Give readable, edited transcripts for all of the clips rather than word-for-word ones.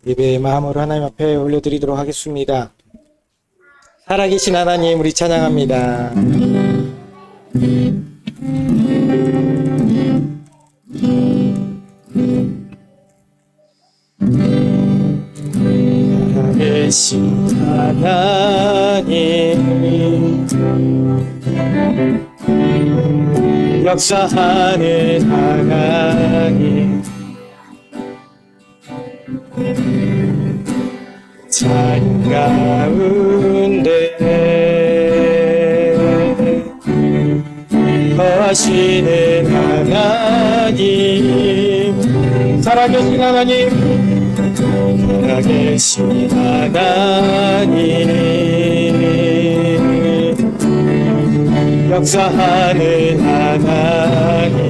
예배의 마음으로 하나님 앞에 올려드리도록 하겠습니다. 살아계신 하나님, 우리 찬양합니다. 살아계신 하나님, 역사하는 하나님, 찬 가운데 거하시는 하나님, 살아계신 하나님, 살아계신 하나님, 역사하는 하나님,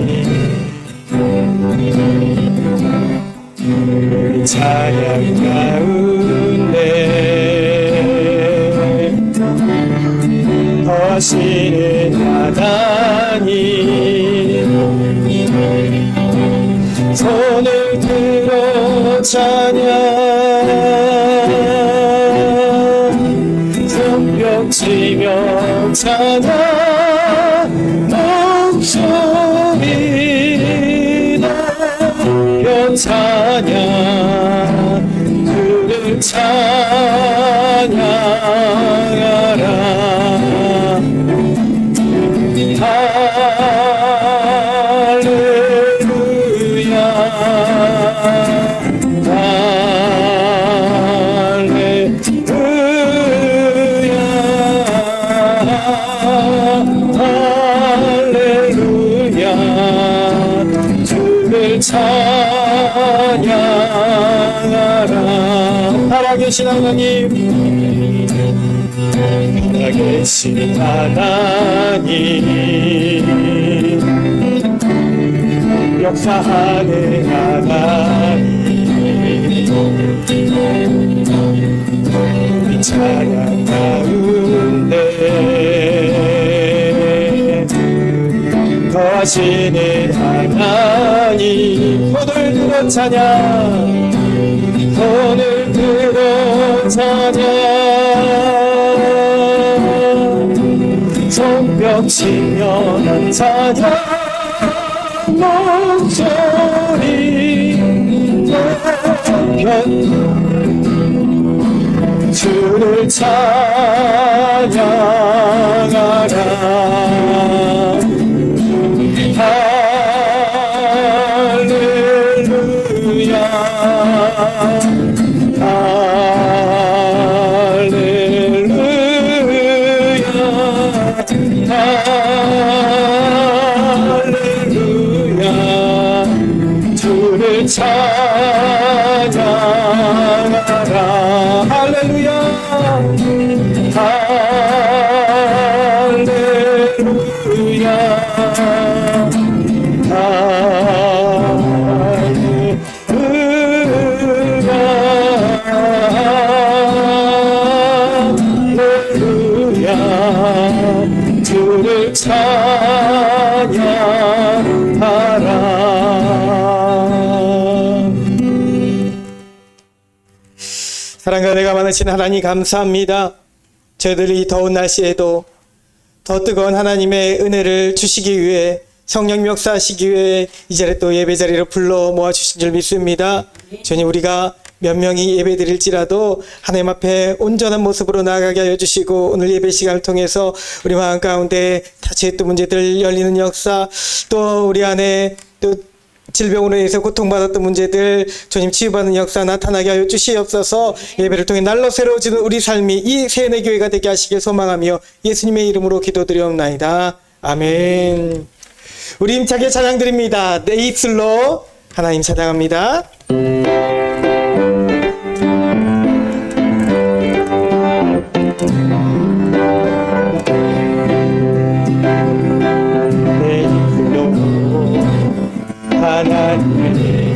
찬양 가운데 거하시는 하나님, 손을 들어 찬양, 손뼉치며 찬양, 목소리 높여 찬양, 그를 찬양하라. 할렐루야, 할렐루야, 할렐루야, 주를 찬양하라. 살아계신 하나님, 살아계신 하나님, 역사하는 하나님, 우리 찬양 가운데 거하시는 하나님, 손을 들어 찬양, 손을 들어 찬양, 손뼉치며 찬양, 목소리 높여 주를 찬양하라. 할렐루야, 할렐루야, 주를 찬양하라. 할렐루야, 할렐루야, 주를 찬양하라. 사랑과 은혜가 많으신 하나님, 감사합니다. 저희들이 더운 날씨에도 더 뜨거운 하나님의 은혜를 주시기 위해, 성령 역사하시기 위해 이 자리에 또 예배 자리로 불러 모아주신 줄 믿습니다. 주님, 우리가 몇 명이 예배 드릴지라도 하나님 앞에 온전한 모습으로 나아가게 하여 주시고, 오늘 예배 시간을 통해서 우리 마음 가운데 다치했던 문제들 열리는 역사, 또 우리 안에 또 질병으로 인해서 고통받았던 문제들 주님 치유받는 역사 나타나게 하여 주시옵소서. 예배를 통해 날로 새로워지는 우리 삶이 이 세연의 교회가 되게 하시길 소망하며 예수님의 이름으로 기도드리옵나이다. 아멘. 우리 힘차게 찬양드립니다. 내 입술로 하나님 찬양합니다. 하나님의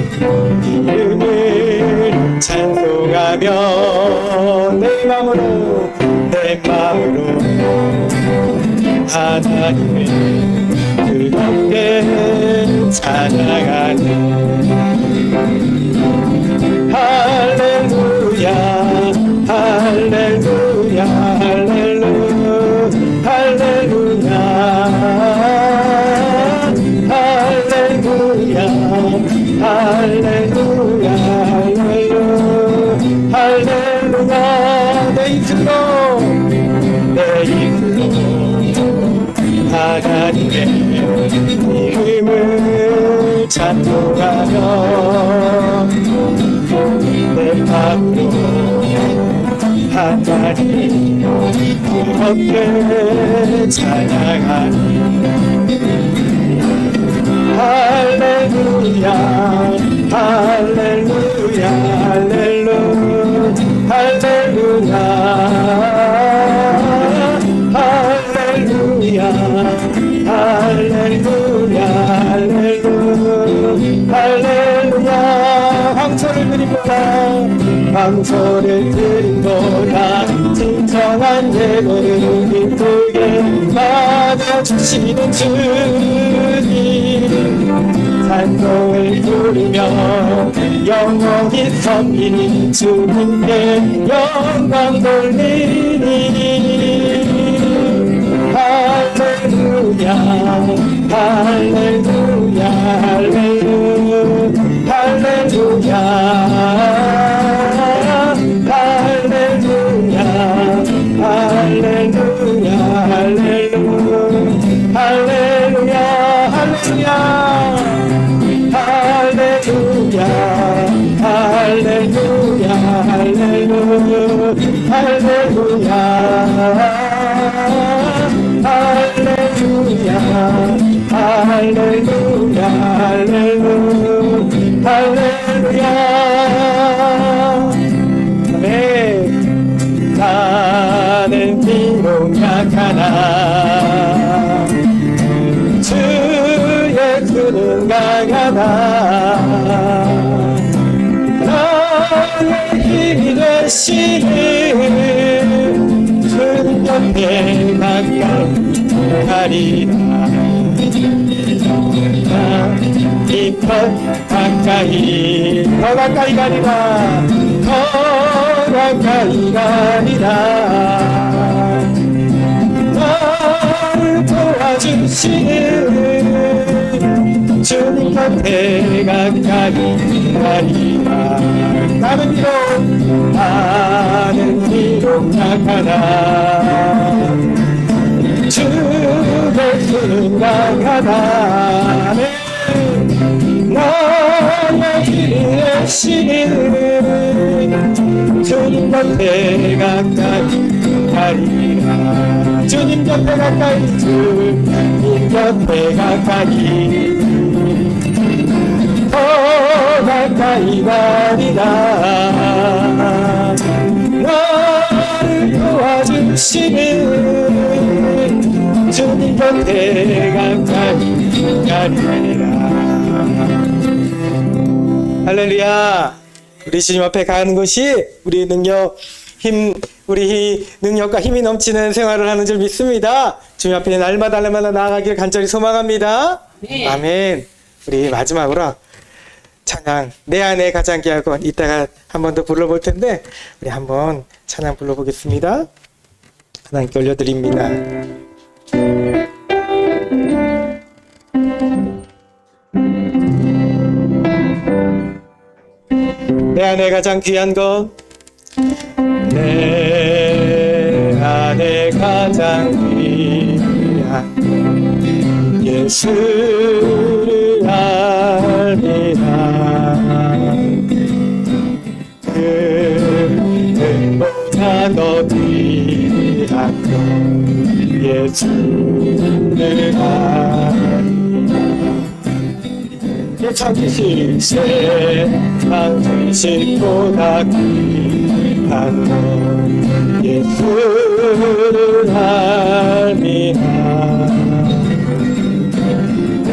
이름을 찬송하며 내 마음으로 하나님의 뜨겁게 찬양하네. 할렐루야, 찬송하며 내 맘으로 하나님 그렇게 찬양하니 할렐루야 할렐루야 할렐루야 할렐루야 할렐루야 할렐루야 할렐루야 할렐루야 황소를 드립니다 황소를 드린도다 진정한 예배를 기쁘게 받아주시는 주님 찬송을 부르며 영원히 섬기니 주님께 영광 돌리니 할렐루야 할렐루야 할렐루야 할렐루야 할렐루야 할렐루야 할렐루야 할렐루야 할렐루야 할렐루야 할렐루야 할렐루야 할렐루야 할렐루야 할렐루야 아멘. 나는 비록 약하나 주의 그는 강하다 나의 힘이 되시는 주님 옆에 가까이 가리라 이껏 가까이 더 가까이 가리라 더 가까이 가리라 나를 도와주시는 주님 곁에 가까이 가리라 나는 비록 약하나 주의 손은 강하다 나의 길을 내시는 주님 곁에 가까이 가리라 주님 곁에 가까이 주님 곁에 가까이 더 가까이 가리라 나를 도와주시는 주님 곁에 가까이 가리라 할렐루야 우리 주님 앞에 가는 것이 우리 능력과 힘이 넘치는 생활을 하는 줄 믿습니다. 주님 앞에 날마다 나아가길 간절히 소망합니다. 네. 아멘. 우리 마지막으로 찬양 내 안에 가장 귀한 건 이따가 한 번 더 불러볼 텐데 우리 한번 찬양 불러보겠습니다. 하나님께 올려드립니다. 내 안에 가장 귀한 것 내 안에 가장 귀한 예수를 알미라 그보다 더 귀한 것 예수를 알미라 참으신 세상 지식보다 귀한 것 예수를 알미라 내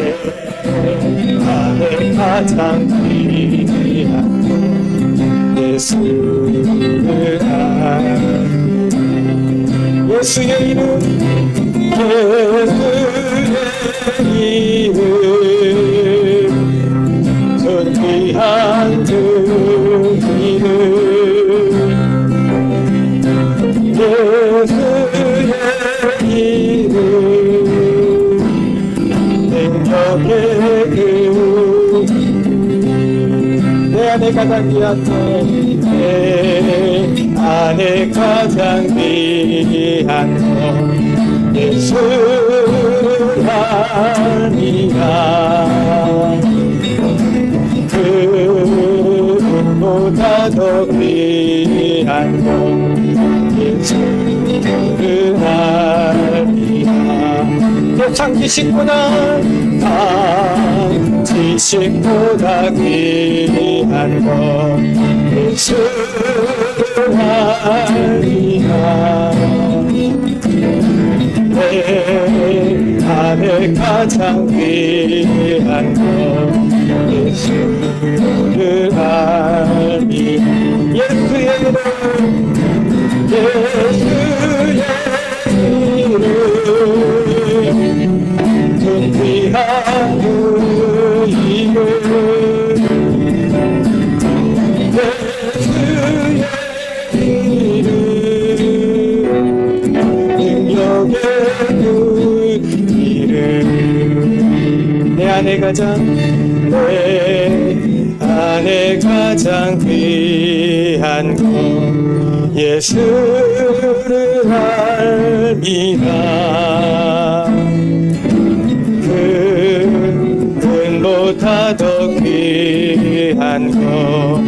안에 가장 귀한 것 예수를 알미라 예수의 이름 예수의 이름 존귀한 그 이름 예수의 이름 능력의 내 안에 가장 귀한 내 안에 가장 귀한 예수 아니라 금보다 더 귀한 것 예수를 알리라. 상지식보다 상지식보다 귀한 것 예수를 알리라. 내 안에 가장 귀한 것 예수를 알리. 예수의 이름, 예수의 이름, 존귀한 그 이름, 예수의 이름, 능력의 그 이름. 내 안에 가장 귀한 것 예수를 알미라. 금보다 더 귀한 것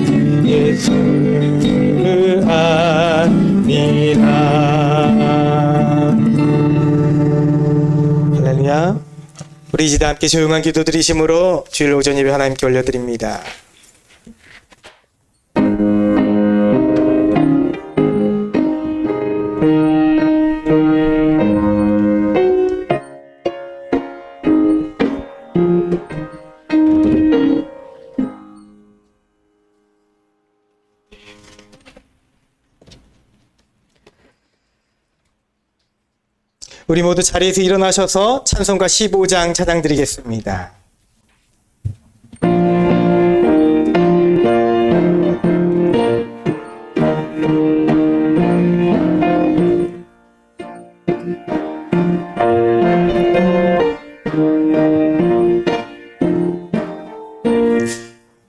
예수를 알미라. 할렐루야. 우리 이제 다 함께 조용한 기도 드리심으로 주일 오전 예배 하나님께 올려드립니다. 우리 모두 자리에서 일어나셔서 찬송가 15장 찬양 드리겠습니다.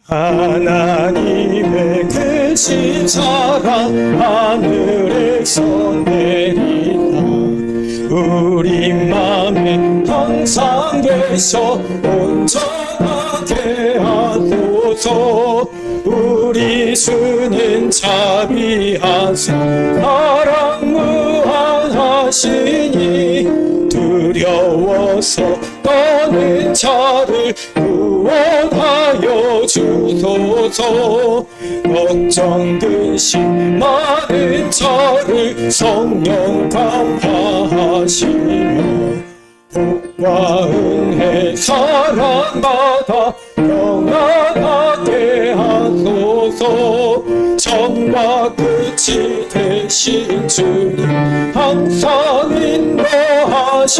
하나님의 크신 사랑 하늘에서 내리다 우리 맘에 항상 계셔 온전하게 하소서. 우리 주님 자비하사 사랑 무한하시니 두려워서 떠는 자를 구원하여 주소서. 걱정 근심 많은 자를 성령 감화하시며 복과 은혜 사랑받아 평안하게 하소서. 처음과 끝이 되신 주님 항상 인도하셔서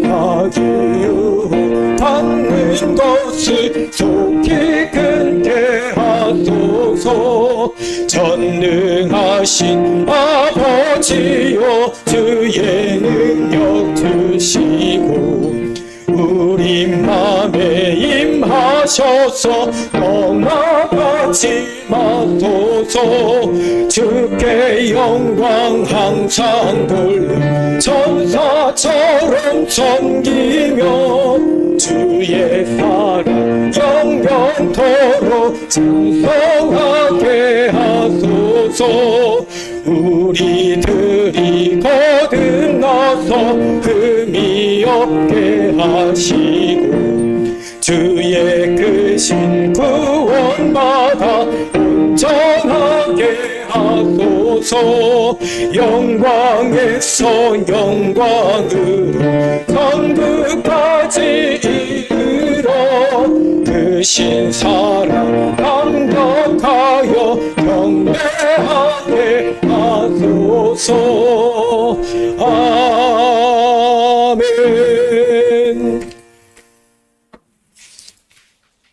자기 유혹 받는 것을 속히 끊게 하소서. 전능하신 아버지여 주의 능력 주시고 우리 맘에 임하셔서 떠나가지 마소서. 주께 영광 항상 돌려 천사처럼 섬기며 주의 사랑 영영토록 찬송하게 하소서. 우리들이 거듭나서 흠이 없게 하시고 주의 크신 구원받아 온전하게 하소서. 영광에서 영광으로 천국까지 이르러 크신 사랑 감격하여 경배하게 하소서. 아멘.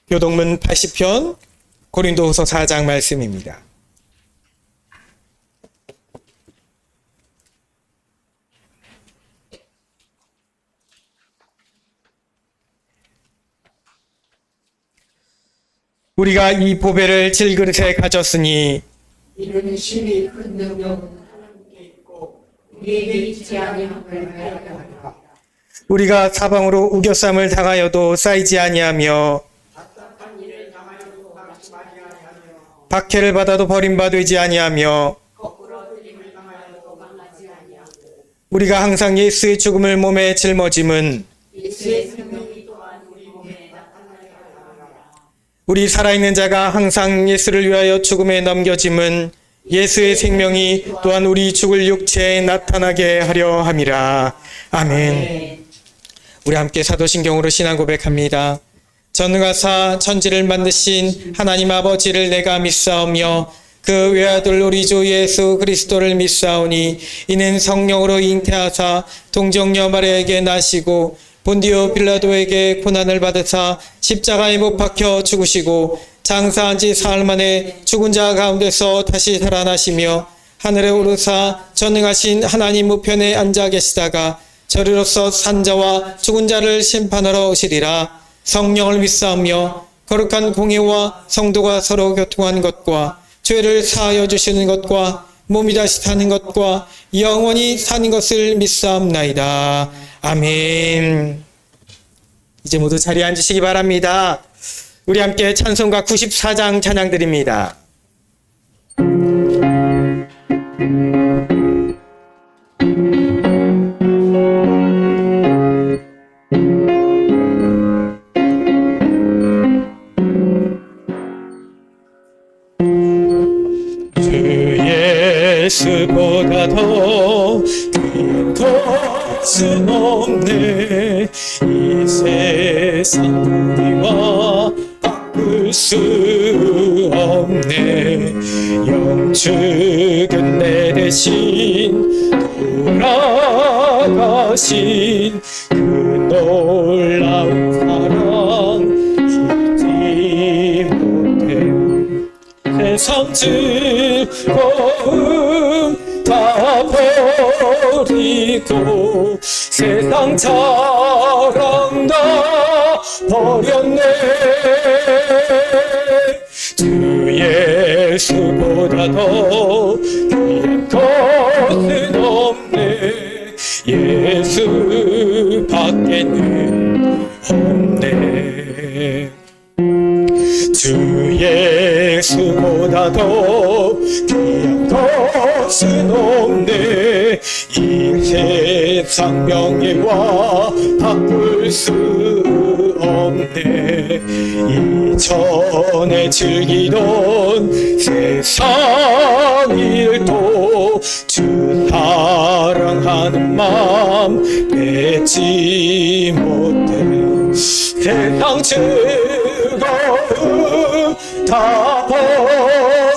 교동문 80편 고린도후서 4장 말씀입니다. 우리가 이 보배를 질그릇에 가졌으니 이는 신이 큰 능력은 하나님께 있고 우리에게 있지 아니함을 알게 하리라. 우리가 사방으로 우겨쌈을 당하여도 쌓이지 아니하며 답답한 일을 당하여도 하지 말지 아니하며 박해를 받아도 버림받지 아니하며 우리가 항상 예수의 죽음을 몸에 짊어짐은 우리 살아있는 자가 항상 예수를 위하여 죽음에 넘겨짐은 예수의 생명이 또한 우리 죽을 육체에 나타나게 하려 함이라. 아멘. 우리 함께 사도신경으로 신앙 고백합니다. 전능하사 천지를 만드신 하나님 아버지를 내가 믿사오며 그 외아들 우리 주 예수 그리스도를 믿사오니 이는 성령으로 잉태하사 동정녀 마리아에게 나시고 본디오 빌라도에게 고난을 받으사 십자가에 못 박혀 죽으시고 장사한 지 사흘 만에 죽은 자 가운데서 다시 살아나시며 하늘에 오르사 전능하신 하나님 우편에 앉아 계시다가 저리로서 산자와 죽은 자를 심판하러 오시리라. 성령을 믿사오며 거룩한 공예와 성도가 서로 교통한 것과 죄를 사하여 주시는 것과 몸이 다시 사는 것과 영원히 사는 것을 믿사옵나이다. 아멘. 이제 모두 자리에 앉으시기 바랍니다. 우리 함께 찬송가 94장 찬양 드립니다. 예수보다 더 큰 것은 없네. 이 세상 우리와 바꿀 수 없네. 영축은 내 대신 돌아가신 그 놀라운 사랑 잊지 못해. 세상 즐거움 다 버리고 세상 자랑 다 버렸네. 주 예수보다 더 귀한 것은 없네. 예수 밖에는 없네. 주 예수보다 더 귀한 것은 없네. 이 세상 명예와 바꿀 수 없네. 이전에 즐기던 세상 일도 주 사랑하는 마음 뺏지 못해. 세상 즐거움 다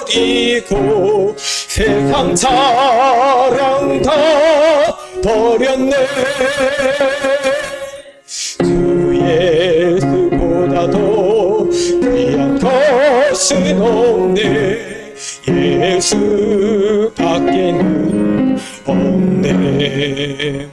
버리고 세상 자랑 다 버렸네. 주 예수보다 더 귀한 것은 없네. 예수 밖에는 없네.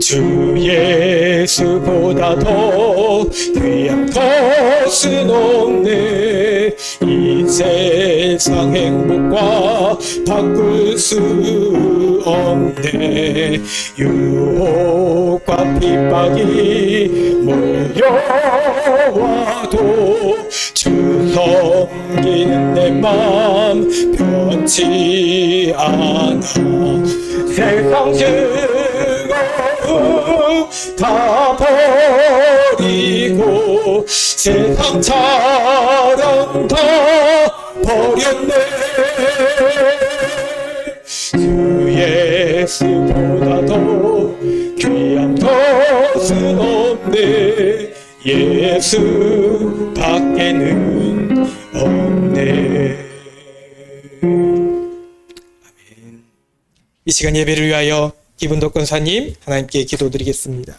주 예수보다 더 귀한 것은 없네. 이 세상 행복과 바꿀 수 없네. 유혹과 핍박이 몰려와도 주 섬기는 내 맘 변치 않아. 세상 즐거움 다 버리고 세상 자랑 다 버렸네. 주 예수보다 더 귀한 것은 없네. 예수 밖에는 없네. 아멘. 이 시간 예배를 위하여 기분도 권사님 하나님께 기도드리겠습니다.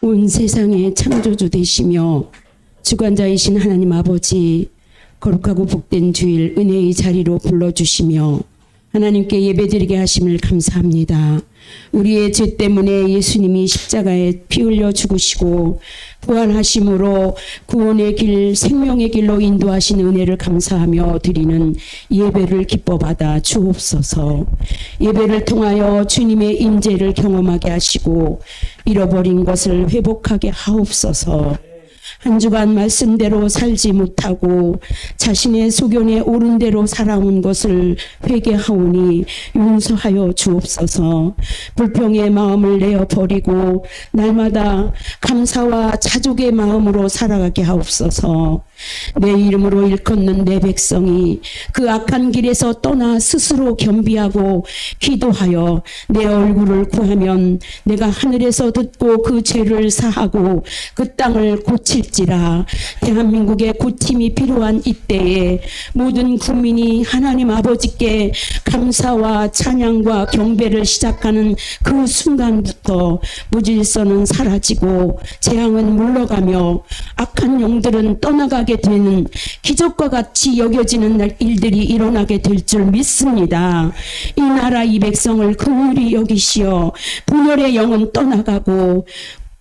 온 세상의 창조주 되시며 주관자이신 하나님 아버지, 거룩하고 복된 주일 은혜의 자리로 불러주시며 하나님께 예배드리게 하심을 감사합니다. 우리의 죄 때문에 예수님이 십자가에 피 흘려 죽으시고 부활하심으로 구원의 길, 생명의 길로 인도하신 은혜를 감사하며 드리는 예배를 기뻐 받아 주옵소서. 예배를 통하여 주님의 임재를 경험하게 하시고 잃어버린 것을 회복하게 하옵소서. 한 주간 말씀대로 살지 못하고 자신의 소견에 옳은 대로 살아온 것을 회개하오니 용서하여 주옵소서. 불평의 마음을 내어버리고 날마다 감사와 자족의 마음으로 살아가게 하옵소서. 내 이름으로 일컫는 내 백성이 그 악한 길에서 떠나 스스로 겸비하고 기도하여 내 얼굴을 구하면 내가 하늘에서 듣고 그 죄를 사하고 그 땅을 고칠지라. 대한민국의 고침이 필요한 이때에 모든 국민이 하나님 아버지께 감사와 찬양과 경배를 시작하는 그 순간부터 무질서는 사라지고 재앙은 물러가며 악한 영들은 떠나가게 되는 기적과 같이 여겨지는 일들이 일어나게 될 줄 믿습니다. 이 나라 이 백성을 긍휼히 여기시어 분열의 영은 떠나가고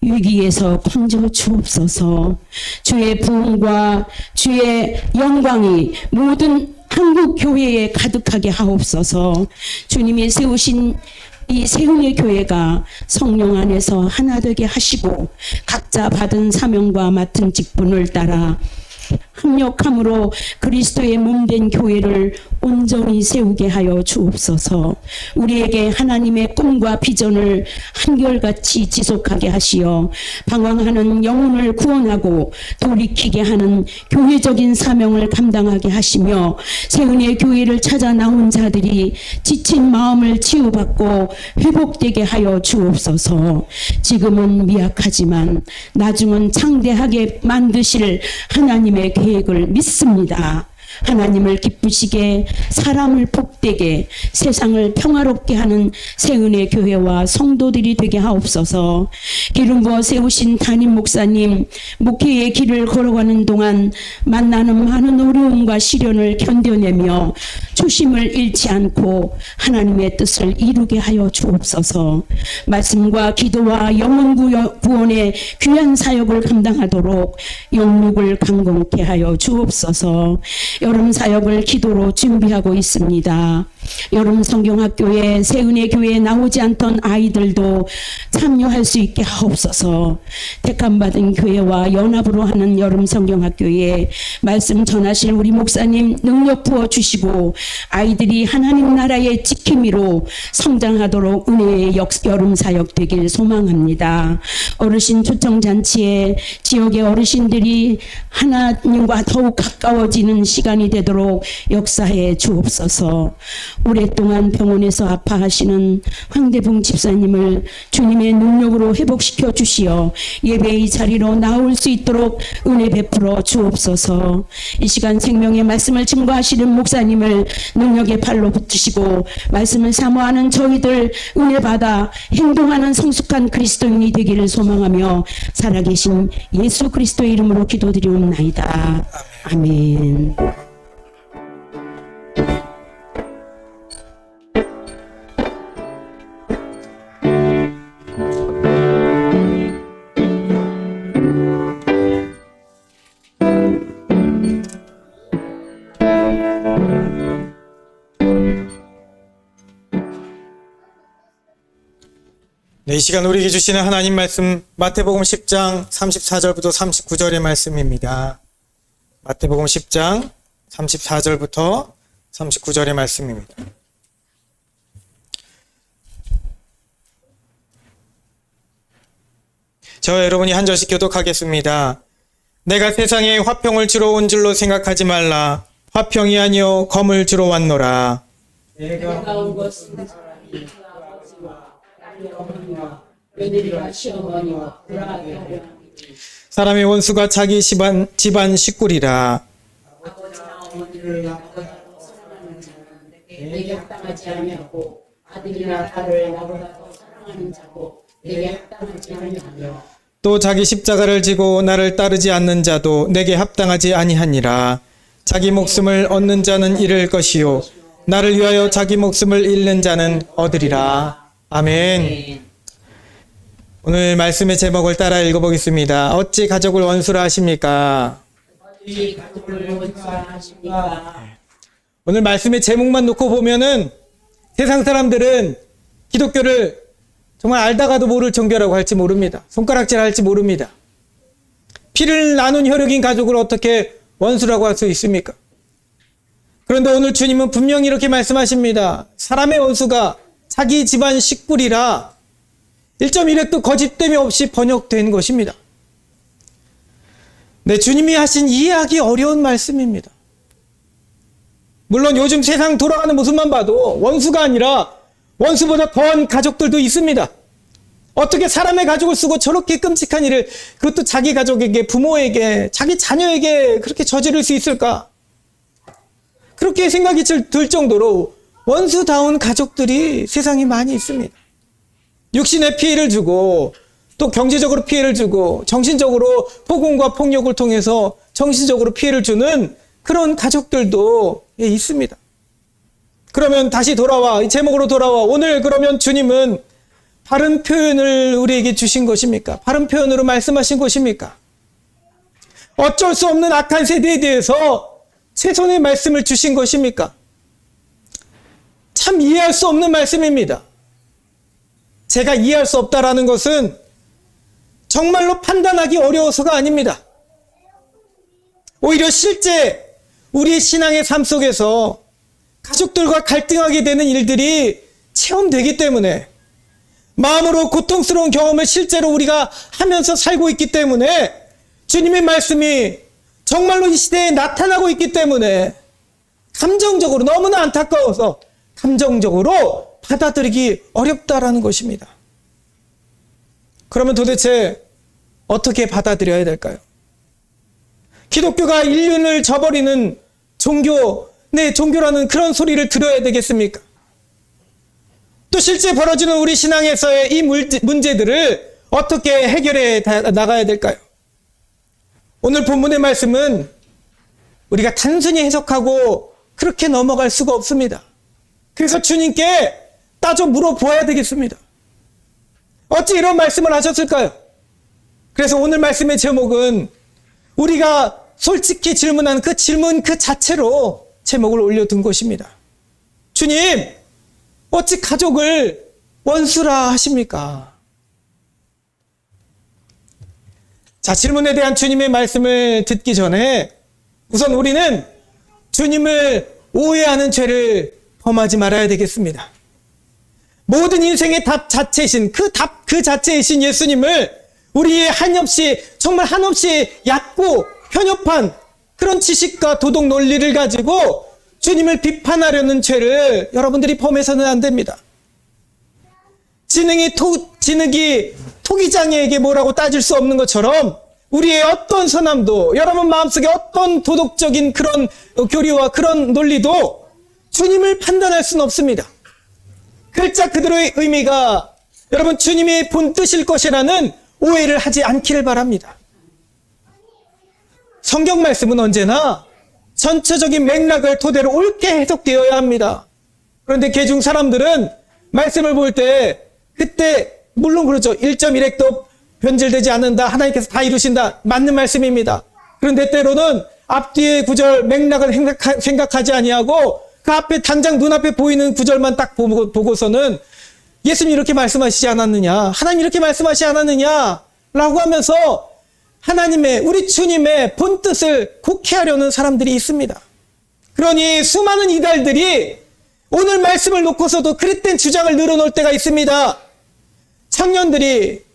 위기에서 건져 주옵소서. 주의 부흥과 주의 영광이 모든 한국 교회에 가득하게 하옵소서. 주님이 세우신 이 세운의 교회가 성령 안에서 하나 되게 하시고 각자 받은 사명과 맡은 직분을 따라 합력함으로 그리스도의 몸된 교회를 온전히 세우게 하여 주옵소서. 우리에게 하나님의 꿈과 비전을 한결같이 지속하게 하시어 방황하는 영혼을 구원하고 돌이키게 하는 교회적인 사명을 감당하게 하시며 세운의 교회를 찾아 나온 자들이 지친 마음을 치유받고 회복되게 하여 주옵소서. 지금은 미약하지만 나중은 창대하게 만드실 하나님의 계획을 믿습니다. 하나님을 기쁘시게 사람을 복되게 세상을 평화롭게 하는 세은의 교회와 성도들이 되게 하옵소서. 기름 부어 세우신 담임 목사님 목회의 길을 걸어가는 동안 만나는 많은 어려움과 시련을 견뎌내며 초심을 잃지 않고 하나님의 뜻을 이루게 하여 주옵소서. 말씀과 기도와 영혼 구원의 귀한 사역을 감당하도록 영육을 강건케 하여 주옵소서. 여름 사역을 기도로 준비하고 있습니다. 여름 성경학교에 세은의 교회에 나오지 않던 아이들도 참여할 수 있게 하옵소서. 택함받은 교회와 연합으로 하는 여름 성경학교에 말씀 전하실 우리 목사님 능력 부어주시고 아이들이 하나님 나라의 지킴이로 성장하도록 은혜의 여름 사역 되길 소망합니다. 어르신 초청잔치에 지역의 어르신들이 하나님과 더욱 가까워지는 시간이 되도록 역사해 주옵소서. 오랫동안 병원에서 아파하시는 황대봉 집사님을 주님의 능력으로 회복시켜 주시어 예배의 자리로 나올 수 있도록 은혜 베풀어 주옵소서. 이 시간 생명의 말씀을 증거하시는 목사님을 능력의 발로 붙으시고 말씀을 사모하는 저희들 은혜 받아 행동하는 성숙한 그리스도인이 되기를 소망하며 살아계신 예수 그리스도의 이름으로 기도드리옵나이다. 아멘. 네, 이 시간 우리에게 주시는 하나님 말씀 마태복음 10장 34절부터 39절의 말씀입니다. 마태복음 10장 34절부터 39절의 말씀입니다. 저와 여러분이 한 절씩 교독하겠습니다. 내가 세상에 화평을 주러 온 줄로 생각하지 말라. 화평이 아니요 검을 주러 왔노라. 내가 온 것은 사람이 그 아버지와 딸이 어머니와 며느리와 시어머니와 불화하게 하려 함이니 사람의 원수가 자기 집안 식구리라. 아버지나 어머니를 나보다 더 사랑하는 자는 내게 합당하지 아니하고 아들이나 딸을 나보다 더 사랑하는 자도 내게 합당하지 아니하며 또 자기 십자가를 지고 나를 따르지 않는 자도 내게 합당하지 아니하니라. 자기 목숨을 얻는 자는 잃을 것이요 나를 위하여 자기 목숨을 잃는 자는 얻으리라. 아멘. 오늘 말씀의 제목을 따라 읽어보겠습니다. 어찌 가족을 원수라 하십니까? 어찌 가족을 원수하십니까? 오늘 말씀의 제목만 놓고 보면은 세상 사람들은 기독교를 정말 알다가도 모를 정교라고 할지 모릅니다. 손가락질 할지 모릅니다. 피를 나눈 혈육인 가족을 어떻게 원수라고 할 수 있습니까? 그런데 오늘 주님은 분명히 이렇게 말씀하십니다. 사람의 원수가 자기 집안 식구리라 1.1획도 거짓됨이 없이 번역된 것입니다. 네, 주님이 하신 이해하기 어려운 말씀입니다. 물론 요즘 세상 돌아가는 모습만 봐도 원수가 아니라 원수보다 더한 가족들도 있습니다. 어떻게 사람의 가족을 쓰고 저렇게 끔찍한 일을, 그것도 자기 가족에게, 부모에게, 자기 자녀에게 그렇게 저지를 수 있을까? 그렇게 생각이 들 정도로 원수다운 가족들이 세상에 많이 있습니다. 육신의 피해를 주고 또 경제적으로 피해를 주고 정신적으로 폭언과 폭력을 통해서 정신적으로 피해를 주는 그런 가족들도 있습니다. 그러면 다시 돌아와, 이 제목으로 돌아와. 오늘 그러면 주님은 바른 표현을 우리에게 주신 것입니까? 바른 표현으로 말씀하신 것입니까? 어쩔 수 없는 악한 세대에 대해서 최선의 말씀을 주신 것입니까? 참 이해할 수 없는 말씀입니다. 제가 이해할 수 없다라는 것은 정말로 판단하기 어려워서가 아닙니다. 오히려 실제 우리의 신앙의 삶 속에서 가족들과 갈등하게 되는 일들이 체험되기 때문에, 마음으로 고통스러운 경험을 실제로 우리가 하면서 살고 있기 때문에, 주님의 말씀이 정말로 이 시대에 나타나고 있기 때문에 감정적으로 너무나 안타까워서 감정적으로 받아들이기 어렵다라는 것입니다. 그러면 도대체 어떻게 받아들여야 될까요? 기독교가 인륜을 저버리는 종교, 네, 종교라는 그런 소리를 들어야 되겠습니까? 또 실제 벌어지는 우리 신앙에서의 이 문제들을 어떻게 해결해 나가야 될까요? 오늘 본문의 말씀은 우리가 단순히 해석하고 그렇게 넘어갈 수가 없습니다. 그래서 주님께 따져 물어보아야 되겠습니다. 어찌 이런 말씀을 하셨을까요? 그래서 오늘 말씀의 제목은 우리가 솔직히 질문한 그 질문 그 자체로 제목을 올려둔 것입니다. 주님, 어찌 가족을 원수라 하십니까? 자, 질문에 대한 주님의 말씀을 듣기 전에 우선 우리는 주님을 오해하는 죄를 범하지 말아야 되겠습니다. 모든 인생의 답 자체이신 그 답 그 자체이신 예수님을 우리의 한없이 얕고 편협한 그런 지식과 도덕 논리를 가지고 주님을 비판하려는 죄를 여러분들이 범해서는 안 됩니다. 진흙이 토기장이에게 뭐라고 따질 수 없는 것처럼 우리의 어떤 선함도, 여러분 마음속에 어떤 도덕적인 그런 교리와 그런 논리도 주님을 판단할 수는 없습니다. 글자 그대로의 의미가 여러분 주님의 본 뜻일 것이라는 오해를 하지 않기를 바랍니다. 성경 말씀은 언제나 전체적인 맥락을 토대로 옳게 해석되어야 합니다. 그런데 개중 사람들은 말씀을 볼 때 그때 물론 그렇죠. 1.1획도 변질되지 않는다. 하나님께서 다 이루신다. 맞는 말씀입니다. 그런데 때로는 앞뒤의 구절 맥락을 생각하지 아니하고 그 앞에 당장 눈앞에 보이는 구절만 딱 보고서는 예수님 이렇게 말씀하시지 않았느냐, 하나님 이렇게 말씀하시지 않았느냐 라고 하면서 하나님의, 우리 주님의 본 뜻을 곡해하려는 사람들이 있습니다. 그러니 수많은 이달들이 오늘 말씀을 놓고서도 그릇된 주장을 늘어놓을 때가 있습니다.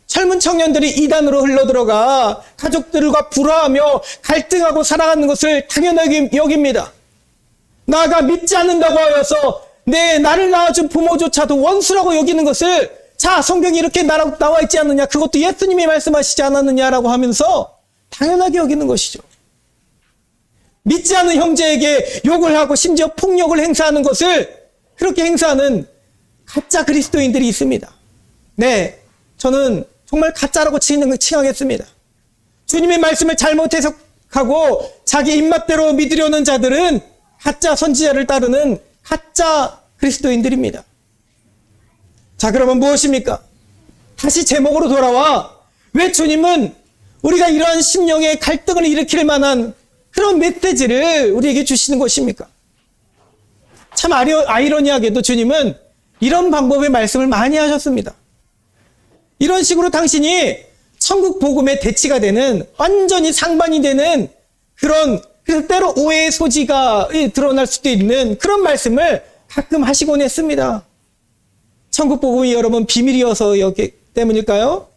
젊은 청년들이 이단으로 흘러들어가 가족들과 불화하며 갈등하고 살아가는 것을 당연하게 여깁니다. 나아가 믿지 않는다고 하여서 나를 낳아준 부모조차도 원수라고 여기는 것을, 자, 성경이 이렇게 나와 있지 않느냐, 그것도 예수님이 말씀하시지 않았느냐라고 하면서 당연하게 여기는 것이죠. 믿지 않는 형제에게 욕을 하고 심지어 폭력을 행사하는 것을 그렇게 행사하는 가짜 그리스도인들이 있습니다. 네, 저는 정말 가짜라고 칭하겠습니다. 주님의 말씀을 잘못 해석하고 자기 입맛대로 믿으려는 자들은 가짜 선지자를 따르는 가짜 그리스도인들입니다. 자, 그러면 무엇입니까? 다시 제목으로 돌아와 왜 주님은 우리가 이러한 심령의 갈등을 일으킬 만한 그런 메시지를 우리에게 주시는 것입니까? 참 아이러니하게도 주님은 이런 방법의 말씀을 많이 하셨습니다. 이런 식으로 당신이 천국 복음의 대치가 되는, 완전히 상반이 되는 그런, 그래서 때로 오해의 소지가 드러날 수도 있는 그런 말씀을 가끔 하시곤 했습니다. 천국 복음이 여러분 비밀이어서 여기 때문일까요?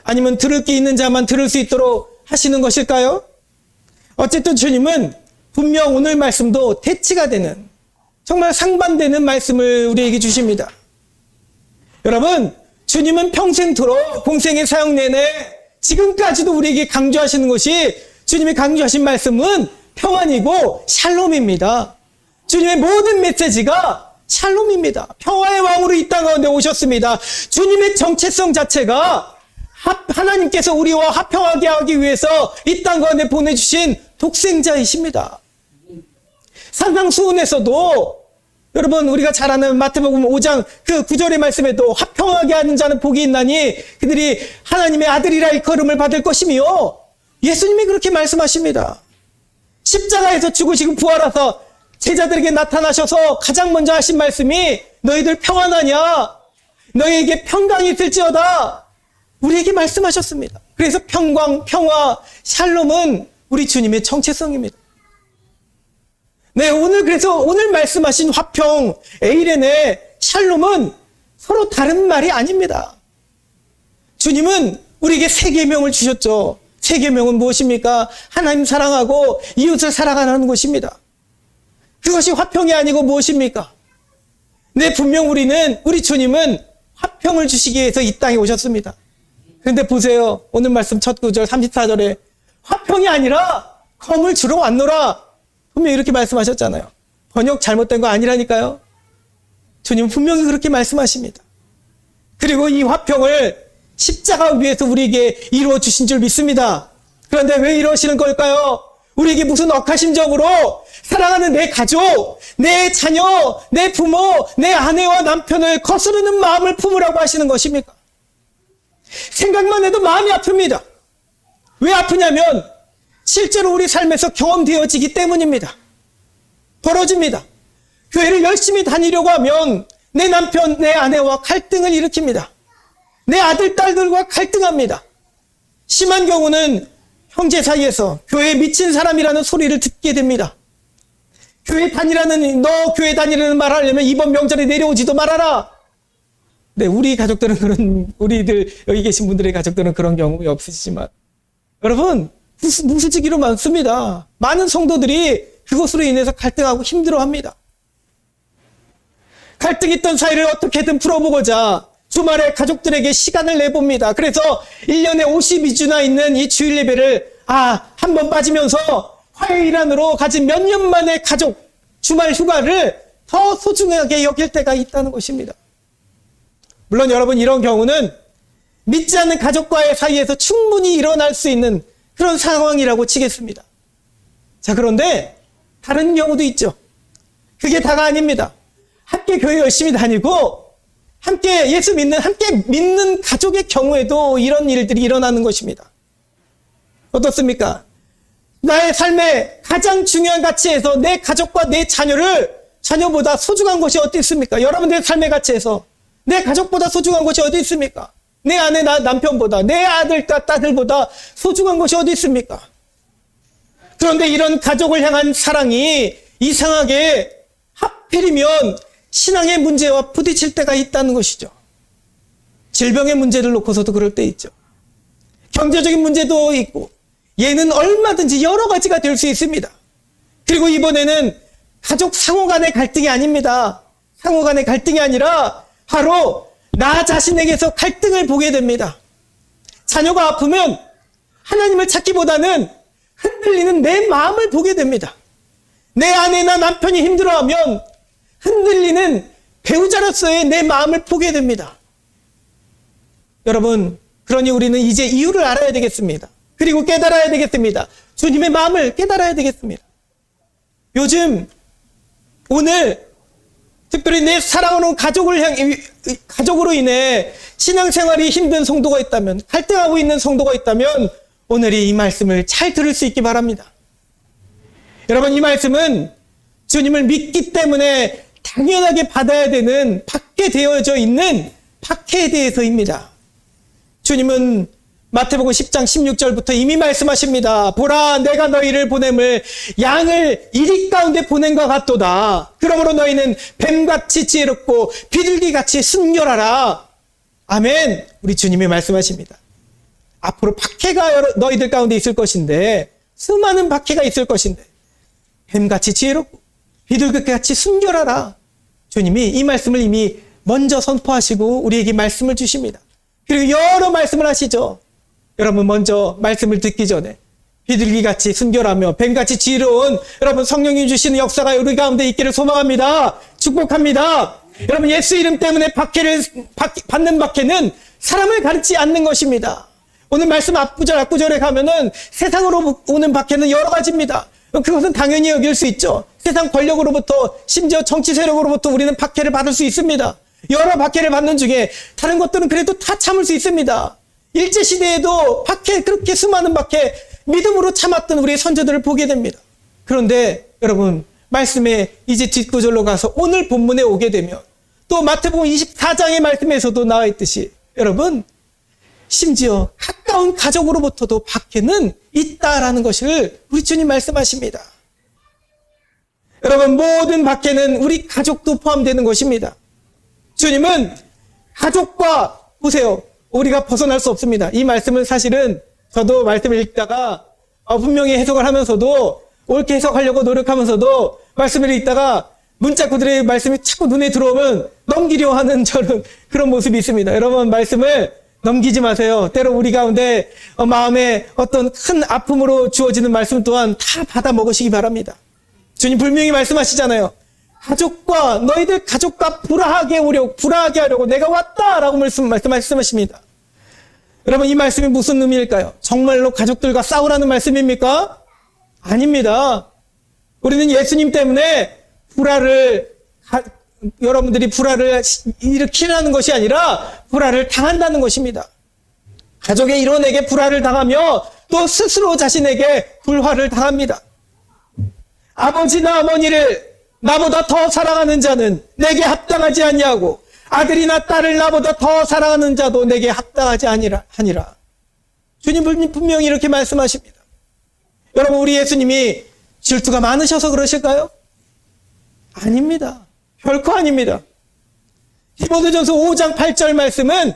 아니면 들을 게 있는 자만 들을 수 있도록 하시는 것일까요? 어쨌든 주님은 분명 오늘 말씀도 대치가 되는, 정말 상반되는 말씀을 우리에게 주십니다. 여러분, 주님은 평생토록 공생의 사역 내내 지금까지도 우리에게 강조하시는 것이, 주님이 강조하신 말씀은 평안이고 샬롬입니다. 주님의 모든 메시지가 샬롬입니다. 평화의 왕으로 이 땅 가운데 오셨습니다. 주님의 정체성 자체가 하나님께서 우리와 화평하게 하기 위해서 이 땅 가운데 보내주신 독생자이십니다. 산상수훈에서도 여러분 우리가 잘 아는 마태복음 5장 그 9절의 말씀에도 화평하게 하는 자는 복이 있나니 그들이 하나님의 아들이라 일컬음을 받을 것이며, 예수님이 그렇게 말씀하십니다. 십자가에서 죽으시고 부활하셔서 제자들에게 나타나셔서 가장 먼저 하신 말씀이 너희들 평안하냐, 너희에게 평강이 있을지어다, 우리에게 말씀하셨습니다. 그래서 평강, 평화, 샬롬은 우리 주님의 정체성입니다. 네, 그래서 오늘 말씀하신 화평, 에이렌의 샬롬은 서로 다른 말이 아닙니다. 주님은 우리에게 세 계명을 주셨죠. 세 계명은 무엇입니까? 하나님 사랑하고 이웃을 사랑하는 것입니다. 그것이 화평이 아니고 무엇입니까? 네, 분명 우리 주님은 화평을 주시기 위해서 이 땅에 오셨습니다. 그런데 보세요. 오늘 말씀 첫 구절 34절에 화평이 아니라 검을 주러 왔노라. 분명히 이렇게 말씀하셨잖아요. 번역 잘못된 거 아니라니까요. 주님은 분명히 그렇게 말씀하십니다. 그리고 이 화평을 십자가 위에서 우리에게 이루어 주신 줄 믿습니다. 그런데 왜 이러시는 걸까요? 우리에게 무슨 억하심적으로 사랑하는 내 가족, 내 자녀, 내 부모, 내 아내와 남편을 거스르는 마음을 품으라고 하시는 것입니까? 생각만 해도 마음이 아픕니다. 왜 아프냐면 실제로 우리 삶에서 경험되어지기 때문입니다. 벌어집니다. 교회를 열심히 다니려고 하면 내 남편, 내 아내와 갈등을 일으킵니다. 내 아들, 딸들과 갈등합니다. 심한 경우는 형제 사이에서 교회에 미친 사람이라는 소리를 듣게 됩니다. 교회 다니라는 말 하려면 이번 명절에 내려오지도 말아라. 네, 우리 가족들은 우리들 여기 계신 분들의 가족들은 그런 경험이 없으시지만 여러분, 무수지기로 많습니다. 많은 성도들이 그것으로 인해서 갈등하고 힘들어합니다. 갈등 있던 사이를 어떻게든 풀어보고자 주말에 가족들에게 시간을 내봅니다. 그래서 1년에 52주나 있는 이 주일 예배를 한 번 빠지면서 화요일 안으로 가진 몇 년 만의 가족 주말 휴가를 더 소중하게 여길 때가 있다는 것입니다. 물론 여러분, 이런 경우는 믿지 않는 가족과의 사이에서 충분히 일어날 수 있는 그런 상황이라고 치겠습니다. 자, 그런데 다른 경우도 있죠. 그게 다가 아닙니다. 함께 교회 열심히 다니고 함께 예수 함께 믿는 가족의 경우에도 이런 일들이 일어나는 것입니다. 어떻습니까? 나의 삶의 가장 중요한 가치에서 내 가족과 내 자녀보다 소중한 것이 어디 있습니까? 여러분들의 삶의 가치에서 내 가족보다 소중한 것이 어디 있습니까? 내 아내, 남편보다, 내 아들과 딸들보다 소중한 것이 어디 있습니까? 그런데 이런 가족을 향한 사랑이 이상하게 하필이면 신앙의 문제와 부딪힐 때가 있다는 것이죠. 질병의 문제를 놓고서도 그럴 때 있죠. 경제적인 문제도 있고, 얘는 얼마든지 여러 가지가 될 수 있습니다. 그리고 이번에는 가족 상호 간의 갈등이 아닙니다. 상호 간의 갈등이 아니라 바로 나 자신에게서 갈등을 보게 됩니다. 자녀가 아프면 하나님을 찾기보다는 흔들리는 내 마음을 보게 됩니다. 내 아내나 남편이 힘들어하면 흔들리는 배우자로서의 내 마음을 보게 됩니다. 여러분, 그러니 우리는 이제 이유를 알아야 되겠습니다. 그리고 깨달아야 되겠습니다. 주님의 마음을 깨달아야 되겠습니다. 오늘 특별히 내 사랑하는 가족으로 인해 신앙생활이 힘든 성도가 있다면, 갈등하고 있는 성도가 있다면 오늘이 이 말씀을 잘 들을 수 있기 바랍니다. 여러분, 이 말씀은 주님을 믿기 때문에 당연하게 받아야 되는 받게 되어져 있는 박해에 대해서입니다. 주님은 마태복음 10장 16절부터 이미 말씀하십니다. 보라, 내가 너희를 보냄을 양을 이리 가운데 보냄과 같도다. 그러므로 너희는 뱀같이 지혜롭고 비둘기같이 순결하라. 아멘. 우리 주님이 말씀하십니다. 앞으로 박해가 너희들 가운데 있을 것인데, 수많은 박해가 있을 것인데 뱀같이 지혜롭고 비둘기같이 순결하라. 주님이 이 말씀을 이미 먼저 선포하시고 우리에게 말씀을 주십니다. 그리고 여러 말씀을 하시죠. 여러분, 먼저 말씀을 듣기 전에 비둘기같이 순결하며 뱀같이 지혜로운 여러분 성령이 주시는 역사가 우리 가운데 있기를 소망합니다. 축복합니다. 여러분, 예수 이름 때문에 받는 박해는 사람을 가르치지 않는 것입니다. 오늘 말씀 앞구절에 가면은 세상으로 오는 박해는 여러 가지입니다. 그것은 당연히 여길 수 있죠. 세상 권력으로부터, 심지어 정치 세력으로부터 우리는 박해를 받을 수 있습니다. 여러 박해를 받는 중에 다른 것들은 그래도 다 참을 수 있습니다. 일제시대에도 박해, 그렇게 수많은 박해 믿음으로 참았던 우리 선조들을 보게 됩니다. 그런데 여러분, 말씀에 이제 뒷구절로 가서 오늘 본문에 오게 되면 또 마태복음 24장의 말씀에서도 나와 있듯이 여러분, 심지어 가까운 가족으로부터도 박해는 있다라는 것을 우리 주님 말씀하십니다. 여러분, 모든 박해는 우리 가족도 포함되는 것입니다. 주님은 가족과, 보세요, 우리가 벗어날 수 없습니다. 이 말씀은 사실은 저도 말씀을 읽다가 분명히 해석을 하면서도 옳게 해석하려고 노력하면서도 말씀을 읽다가 문자구들의 말씀이 자꾸 눈에 들어오면 넘기려 하는 저는 그런 모습이 있습니다. 여러분, 말씀을 넘기지 마세요. 때로 우리 가운데 마음에 어떤 큰 아픔으로 주어지는 말씀 또한 다 받아 먹으시기 바랍니다. 주님 분명히 말씀하시잖아요. 너희들 가족과 불화하게 하려고 내가 왔다라고 말씀하십니다. 여러분, 이 말씀이 무슨 의미일까요? 정말로 가족들과 싸우라는 말씀입니까? 아닙니다. 우리는 예수님 때문에 여러분들이 불화를 일으키라는 것이 아니라 불화를 당한다는 것입니다. 가족의 일원에게 불화를 당하며 또 스스로 자신에게 불화를 당합니다. 아버지나 어머니를 나보다 더 사랑하는 자는 내게 합당하지 아니하고 아들이나 딸을 나보다 더 사랑하는 자도 내게 합당하지 아니라. 주님 분명히 이렇게 말씀하십니다. 여러분, 우리 예수님이 질투가 많으셔서 그러실까요? 아닙니다. 결코 아닙니다. 디모데전서 5장 8절 말씀은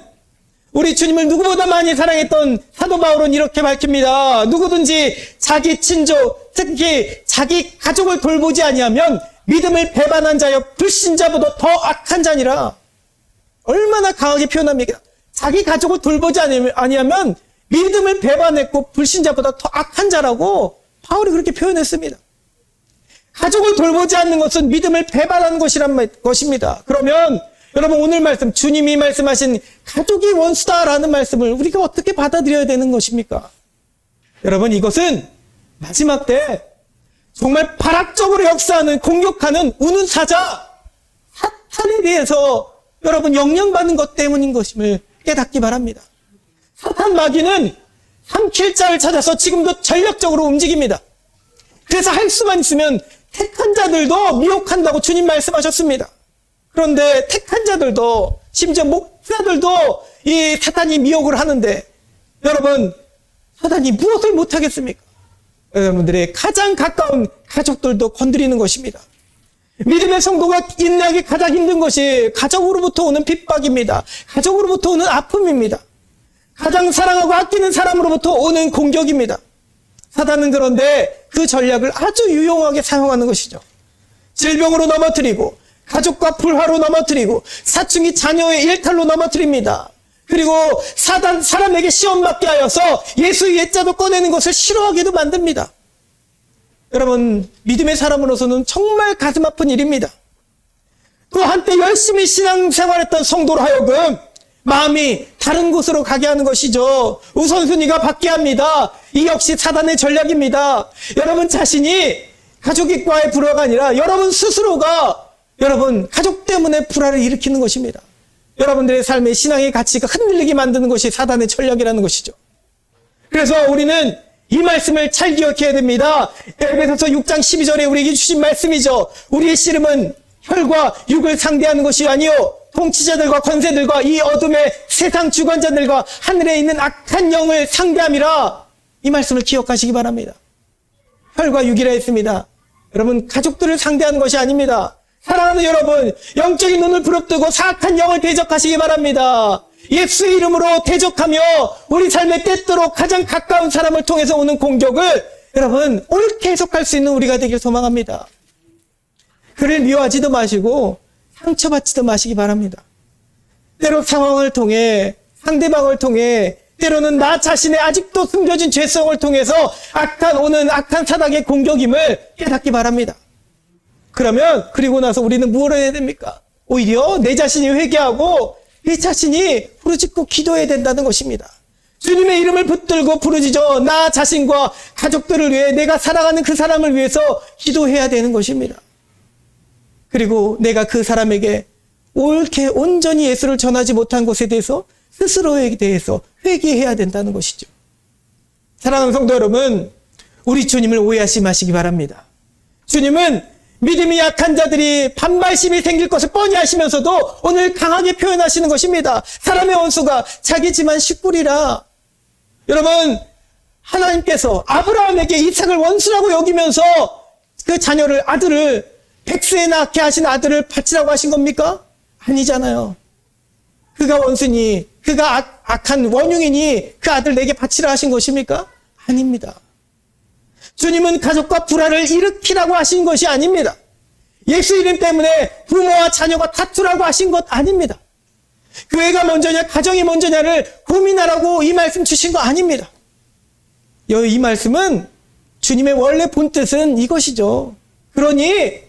우리 주님을 누구보다 많이 사랑했던 사도 바울은 이렇게 밝힙니다. 누구든지 자기 친족, 특히 자기 가족을 돌보지 아니하면 믿음을 배반한 자여 불신자보다 더 악한 자니라. 얼마나 강하게 표현합니까? 자기 가족을 돌보지 아니하면 믿음을 배반했고 불신자보다 더 악한 자라고 바울이 그렇게 표현했습니다. 가족을 돌보지 않는 것은 믿음을 배반하는 것입니다. 그러면 여러분, 오늘 말씀, 주님이 말씀하신 가족이 원수다라는 말씀을 우리가 어떻게 받아들여야 되는 것입니까? 여러분, 이것은 마지막 때 정말 발악적으로 역사하는, 공격하는 우는 사자 사탄에 대해서 여러분 영향받는 것 때문인 것임을 깨닫기 바랍니다. 사탄 마귀는 삼킬 자를 찾아서 지금도 전략적으로 움직입니다. 그래서 할 수만 있으면 택한 자들도 미혹한다고 주님 말씀하셨습니다. 그런데 택한 자들도, 심지어 목사들도 이 사탄이 미혹을 하는데 여러분, 사탄이 무엇을 못하겠습니까? 여러분들의 가장 가까운 가족들도 건드리는 것입니다. 믿음의 성도가 인내하기 가장 힘든 것이 가족으로부터 오는 핍박입니다. 가족으로부터 오는 아픔입니다. 가장 사랑하고 아끼는 사람으로부터 오는 공격입니다. 사단은 그런데 그 전략을 아주 유용하게 사용하는 것이죠. 질병으로 넘어뜨리고, 가족과 불화로 넘어뜨리고, 사춘기 자녀의 일탈로 넘어뜨립니다. 그리고 사람에게 시험받게 하여서 예수의 옛자도 꺼내는 것을 싫어하게도 만듭니다. 여러분, 믿음의 사람으로서는 정말 가슴 아픈 일입니다. 또 한때 열심히 신앙생활했던 성도로 하여금 마음이 다른 곳으로 가게 하는 것이죠. 우선순위가 바뀌게 합니다. 이 역시 사단의 전략입니다. 여러분 자신이 가족과의 불화가 아니라 여러분 스스로가 여러분, 가족 때문에 불화를 일으키는 것입니다. 여러분들의 삶의 신앙의 가치가 흔들리게 만드는 것이 사단의 전략이라는 것이죠. 그래서 우리는 이 말씀을 잘 기억해야 됩니다. 에베소서 6장 12절에 우리에게 주신 말씀이죠. 우리의 씨름은 혈과 육을 상대하는 것이 아니요 통치자들과 권세들과 이 어둠의 세상 주관자들과 하늘에 있는 악한 영을 상대함이라. 이 말씀을 기억하시기 바랍니다. 혈과 육이라 했습니다. 여러분, 가족들을 상대하는 것이 아닙니다. 사랑하는 여러분, 영적인 눈을 부릅뜨고 사악한 영을 대적하시기 바랍니다. 예수의 이름으로 대적하며 우리 삶에 때때로 가장 가까운 사람을 통해서 오는 공격을 여러분 옳게 해석할 수 있는 우리가 되길 소망합니다. 그를 미워하지도 마시고 상처받지도 마시기 바랍니다. 때로 상황을 통해, 상대방을 통해, 때로는 나 자신의 아직도 숨겨진 죄성을 통해서 오는 악한 사닥의 공격임을 깨닫기 바랍니다. 그리고 나서 우리는 무엇을 해야 됩니까? 오히려 내 자신이 회개하고 내 자신이 부르짖고 기도해야 된다는 것입니다. 주님의 이름을 붙들고 부르짖어 나 자신과 가족들을 위해, 내가 사랑하는 그 사람을 위해서 기도해야 되는 것입니다. 그리고 내가 그 사람에게 옳게 온전히 예수를 전하지 못한 것에 대해서 스스로에 대해서 회개해야 된다는 것이죠. 사랑하는 성도 여러분, 우리 주님을 오해하지 마시기 바랍니다. 주님은 믿음이 약한 자들이 반발심이 생길 것을 뻔히 아시면서도 오늘 강하게 표현하시는 것입니다. 사람의 원수가 자기 집안 식구리라. 여러분, 하나님께서 아브라함에게 이삭을 원수라고 여기면서 그 자녀를, 아들을, 100세에 낳게 하신 아들을 바치라고 하신 겁니까? 아니잖아요. 그가 원수니, 그가 악한 원흉이니 그 아들 내게 바치라 하신 것입니까? 아닙니다. 주님은 가족과 불화를 일으키라고 하신 것이 아닙니다. 예수 이름 때문에 부모와 자녀가 다투라고 하신 것 아닙니다. 교회가 먼저냐 가정이 먼저냐를 고민하라고 이 말씀 주신 거 아닙니다. 이 말씀은 주님의 원래 본뜻은 이것이죠. 그러니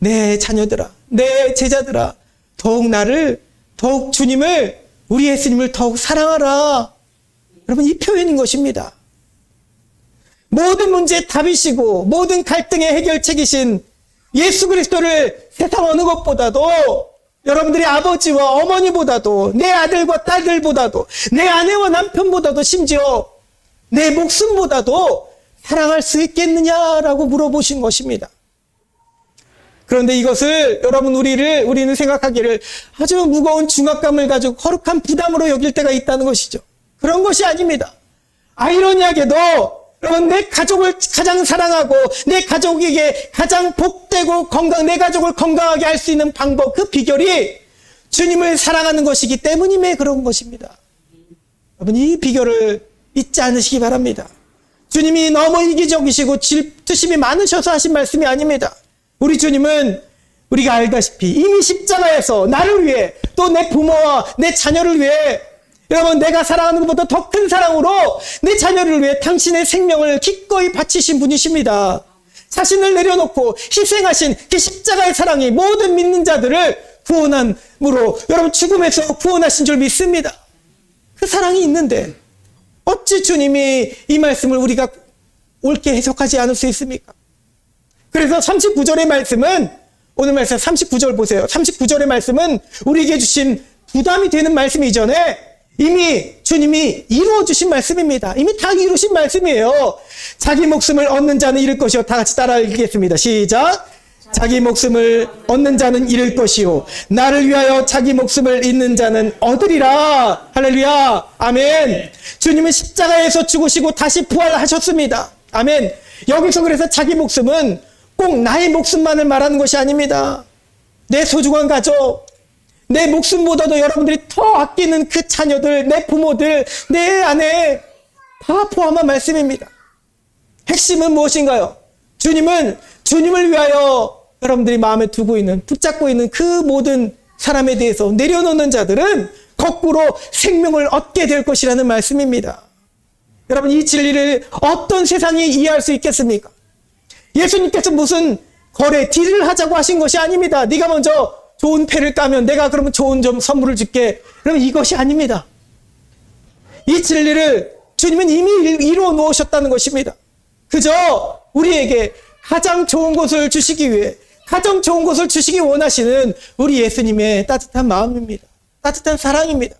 내 자녀들아, 내 제자들아, 더욱 주님을, 우리 예수님을 더욱 사랑하라. 여러분, 이 표현인 것입니다. 모든 문제의 답이시고 모든 갈등의 해결책이신 예수 그리스도를 세상 어느 것보다도, 여러분들의 아버지와 어머니보다도, 내 아들과 딸들보다도, 내 아내와 남편보다도, 심지어 내 목숨보다도 사랑할 수 있겠느냐라고 물어보신 것입니다. 그런데 이것을 우리는 생각하기를 아주 무거운 중압감을 가지고 거룩한 부담으로 여길 때가 있다는 것이죠. 그런 것이 아닙니다. 아이러니하게도 여러분, 내 가족을 가장 사랑하고 내 가족에게 가장 복되고 내 가족을 건강하게 할 수 있는 방법, 그 비결이 주님을 사랑하는 것이기 때문임에 그런 것입니다. 여러분, 이 비결을 잊지 않으시기 바랍니다. 주님이 너무 이기적이시고 질투심이 많으셔서 하신 말씀이 아닙니다. 우리 주님은 우리가 알다시피 이미 십자가에서 나를 위해, 또 내 부모와 내 자녀를 위해, 여러분, 내가 사랑하는 것보다 더 큰 사랑으로 내 자녀를 위해 당신의 생명을 기꺼이 바치신 분이십니다. 자신을 내려놓고 희생하신 그 십자가의 사랑이 모든 믿는 자들을 구원함으로, 여러분, 죽음에서 구원하신 줄 믿습니다. 그 사랑이 있는데 어찌 주님이 이 말씀을 우리가 옳게 해석하지 않을 수 있습니까? 그래서 39절의 말씀은, 오늘 말씀 39절 보세요. 39절의 말씀은 우리에게 주신 부담이 되는 말씀 이전에 이미 주님이 이루어 주신 말씀입니다. 이미 다 이루신 말씀이에요. 자기 목숨을 얻는 자는 잃을 것이요. 다 같이 따라 읽겠습니다. 시작. 자기 목숨을 얻는 자는 잃을 것이요, 나를 위하여 자기 목숨을 잃는 자는 얻으리라. 할렐루야. 아멘. 주님은 십자가에서 죽으시고 다시 부활하셨습니다. 아멘. 여기서 그래서 자기 목숨은 꼭 나의 목숨만을 말하는 것이 아닙니다. 내 소중한 가족, 내 목숨보다도 여러분들이 더 아끼는 그 자녀들, 내 부모들, 내 아내, 다 포함한 말씀입니다. 핵심은 무엇인가요? 주님은 주님을 위하여 여러분들이 마음에 두고 있는, 붙잡고 있는 그 모든 사람에 대해서 내려놓는 자들은 거꾸로 생명을 얻게 될 것이라는 말씀입니다. 여러분, 이 진리를 어떤 세상이 이해할 수 있겠습니까? 예수님께서 무슨 딜을 하자고 하신 것이 아닙니다. 네가 먼저 좋은 패를 까면 내가 그러면 좋은 선물을 줄게. 그러면 이것이 아닙니다. 이 진리를 주님은 이미 이루어 놓으셨다는 것입니다. 그저 우리에게 가장 좋은 것을 주시기 위해, 가장 좋은 것을 주시기 원하시는 우리 예수님의 따뜻한 마음입니다. 따뜻한 사랑입니다.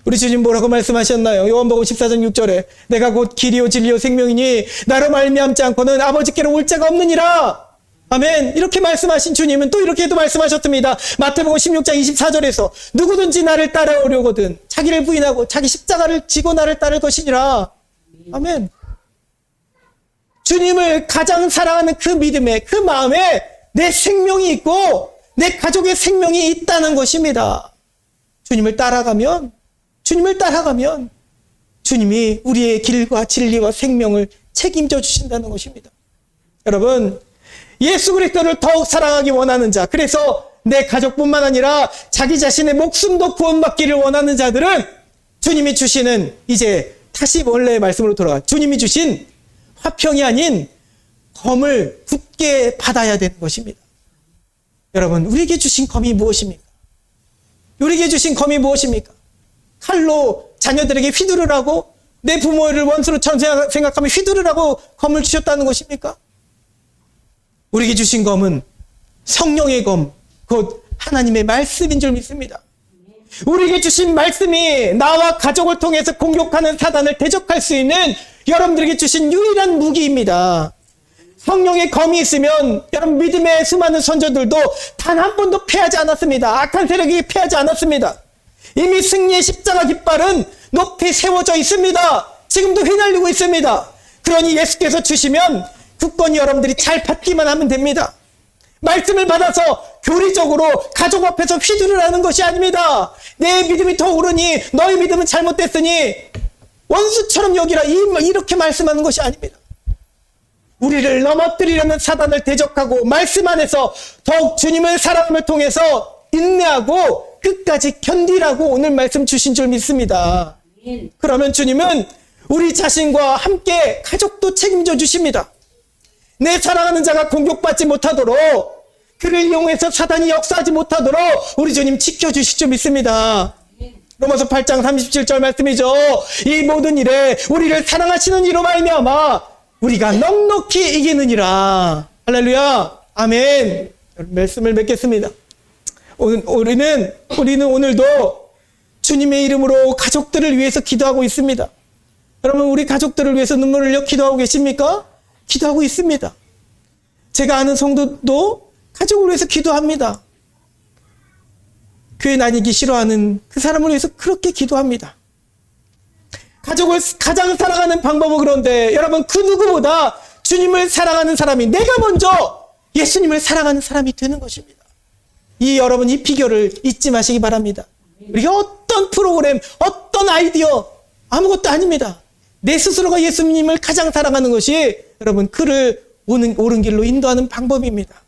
우리 주님 뭐라고 말씀하셨나요? 요한복음 14장 6절에 내가 곧 길이요 진리요 생명이니 나로 말미암지 않고는 아버지께로 올 자가 없느니라. 아멘. 이렇게 말씀하신 주님은 또 이렇게도 말씀하셨습니다. 마태복음 16장 24절에서 누구든지 나를 따라오려거든 자기를 부인하고 자기 십자가를 지고 나를 따를 것이니라. 아멘. 주님을 가장 사랑하는 그 믿음에, 그 마음에 내 생명이 있고 내 가족의 생명이 있다는 것입니다. 주님을 따라가면 주님이 우리의 길과 진리와 생명을 책임져 주신다는 것입니다. 여러분, 예수 그리스도를 더욱 사랑하기 원하는 자, 그래서 내 가족뿐만 아니라 자기 자신의 목숨도 구원받기를 원하는 자들은 주님이 주시는, 이제 다시 원래의 말씀으로 돌아가, 주님이 주신 화평이 아닌 검을 굳게 받아야 되는 것입니다. 여러분, 우리에게 주신 검이 무엇입니까? 우리에게 주신 검이 무엇입니까? 칼로 자녀들에게 휘두르라고, 내 부모를 원수로처럼 생각하면 휘두르라고 검을 주셨다는 것입니까? 우리에게 주신 검은 성령의 검, 곧 하나님의 말씀인 줄 믿습니다. 우리에게 주신 말씀이 나와 가족을 통해서 공격하는 사단을 대적할 수 있는 여러분들에게 주신 유일한 무기입니다. 성령의 검이 있으면 여러분, 믿음의 수많은 선조들도 단 한 번도 패하지 않았습니다. 악한 세력이 패하지 않았습니다. 이미 승리의 십자가 깃발은 높이 세워져 있습니다. 지금도 휘날리고 있습니다. 그러니 예수께서 주시면 굳건히 여러분들이 잘 받기만 하면 됩니다. 말씀을 받아서 교리적으로 가족 앞에서 휘두르라는 것이 아닙니다. 내 믿음이 더 오르니 너의 믿음은 잘못됐으니 원수처럼 여기라, 이렇게 말씀하는 것이 아닙니다. 우리를 넘어뜨리려는 사단을 대적하고 말씀 안에서 더욱 주님의 사랑을 통해서 인내하고 끝까지 견디라고 오늘 말씀 주신 줄 믿습니다. 그러면 주님은 우리 자신과 함께 가족도 책임져 주십니다. 내 사랑하는 자가 공격받지 못하도록, 그를 이용해서 사단이 역사하지 못하도록 우리 주님 지켜주실 줄 믿습니다. 로마서 8장 37절 말씀이죠. 이 모든 일에 우리를 사랑하시는 이로 말미암아 우리가 넉넉히 이기느니라. 할렐루야. 아멘. 말씀을 맺겠습니다. 우리는 오늘도 주님의 이름으로 가족들을 위해서 기도하고 있습니다. 여러분, 우리 가족들을 위해서 눈물을 흘려 기도하고 계십니까? 기도하고 있습니다. 제가 아는 성도도 가족을 위해서 기도합니다. 교회 다니기 싫어하는 그 사람을 위해서 그렇게 기도합니다. 가족을 가장 사랑하는 방법은, 그런데 여러분, 그 누구보다 주님을 사랑하는 사람이, 내가 먼저 예수님을 사랑하는 사람이 되는 것입니다. 여러분, 이 비결을 잊지 마시기 바랍니다. 우리가 어떤 프로그램, 어떤 아이디어, 아무것도 아닙니다. 내 스스로가 예수님을 가장 사랑하는 것이 여러분, 그를 옳은 길로 인도하는 방법입니다.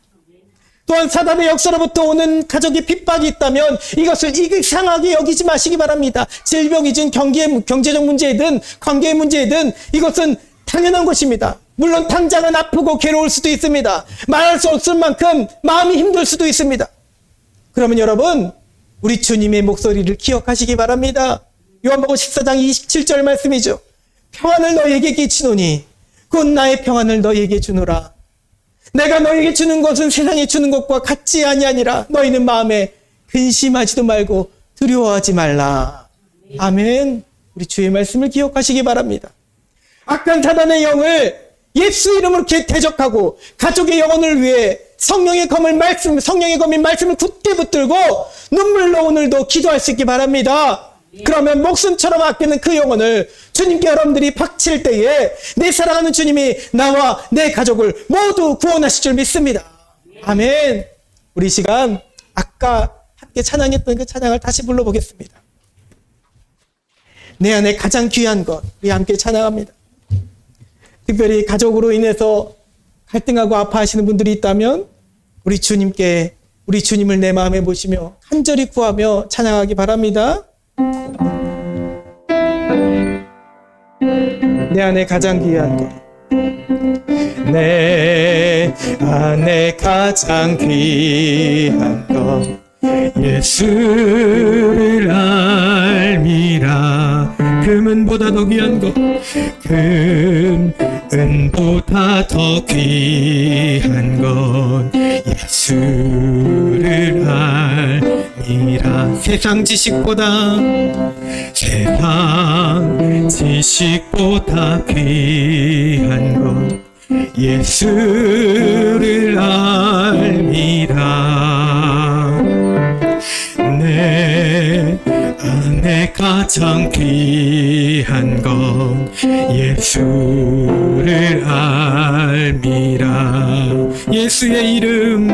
또한 사단의 역사로부터 오는 가족의 핍박이 있다면 이것을 이상하게 여기지 마시기 바랍니다. 질병이든 경제적 문제이든 관계의 문제이든 이것은 당연한 것입니다. 물론 당장은 아프고 괴로울 수도 있습니다. 말할 수 없을 만큼 마음이 힘들 수도 있습니다. 그러면 여러분, 우리 주님의 목소리를 기억하시기 바랍니다. 요한복음 14장 27절 말씀이죠. 평안을 너에게 끼치노니 곧 나의 평안을 너에게 주노라. 내가 너에게 주는 것은 세상이 주는 것과 같지 아니하니라. 너희는 마음에 근심하지도 말고 두려워하지 말라. 아멘. 우리 주의 말씀을 기억하시기 바랍니다. 악한 사단의 영을 예수 이름으로 대적하고 가족의 영혼을 위해 성령의 검인 말씀을 굳게 붙들고 눈물로 오늘도 기도할 수 있기 바랍니다. 그러면 목숨처럼 아끼는 그 영혼을 주님께 여러분들이 바칠 때에 내 사랑하는 주님이 나와 내 가족을 모두 구원하실 줄 믿습니다. 아멘. 우리 시간 아까 함께 찬양했던 그 찬양을 다시 불러보겠습니다. 내 안에 가장 귀한 것, 우리 함께 찬양합니다. 특별히 가족으로 인해서 갈등하고 아파하시는 분들이 있다면 우리 주님을 내 마음에 모시며 간절히 구하며 찬양하기 바랍니다. 내 안에 가장 귀한 것, 내 안에 가장 귀한 것, 예수를 알미라. 금은보다도 귀한 것, 금은보다 더 귀한 것, 예수를 알미라. 세상 지식보다 귀한 것, 예수를 알미라. 내 안에 가장 귀한 건 예수를 알미라. 예수의 이름,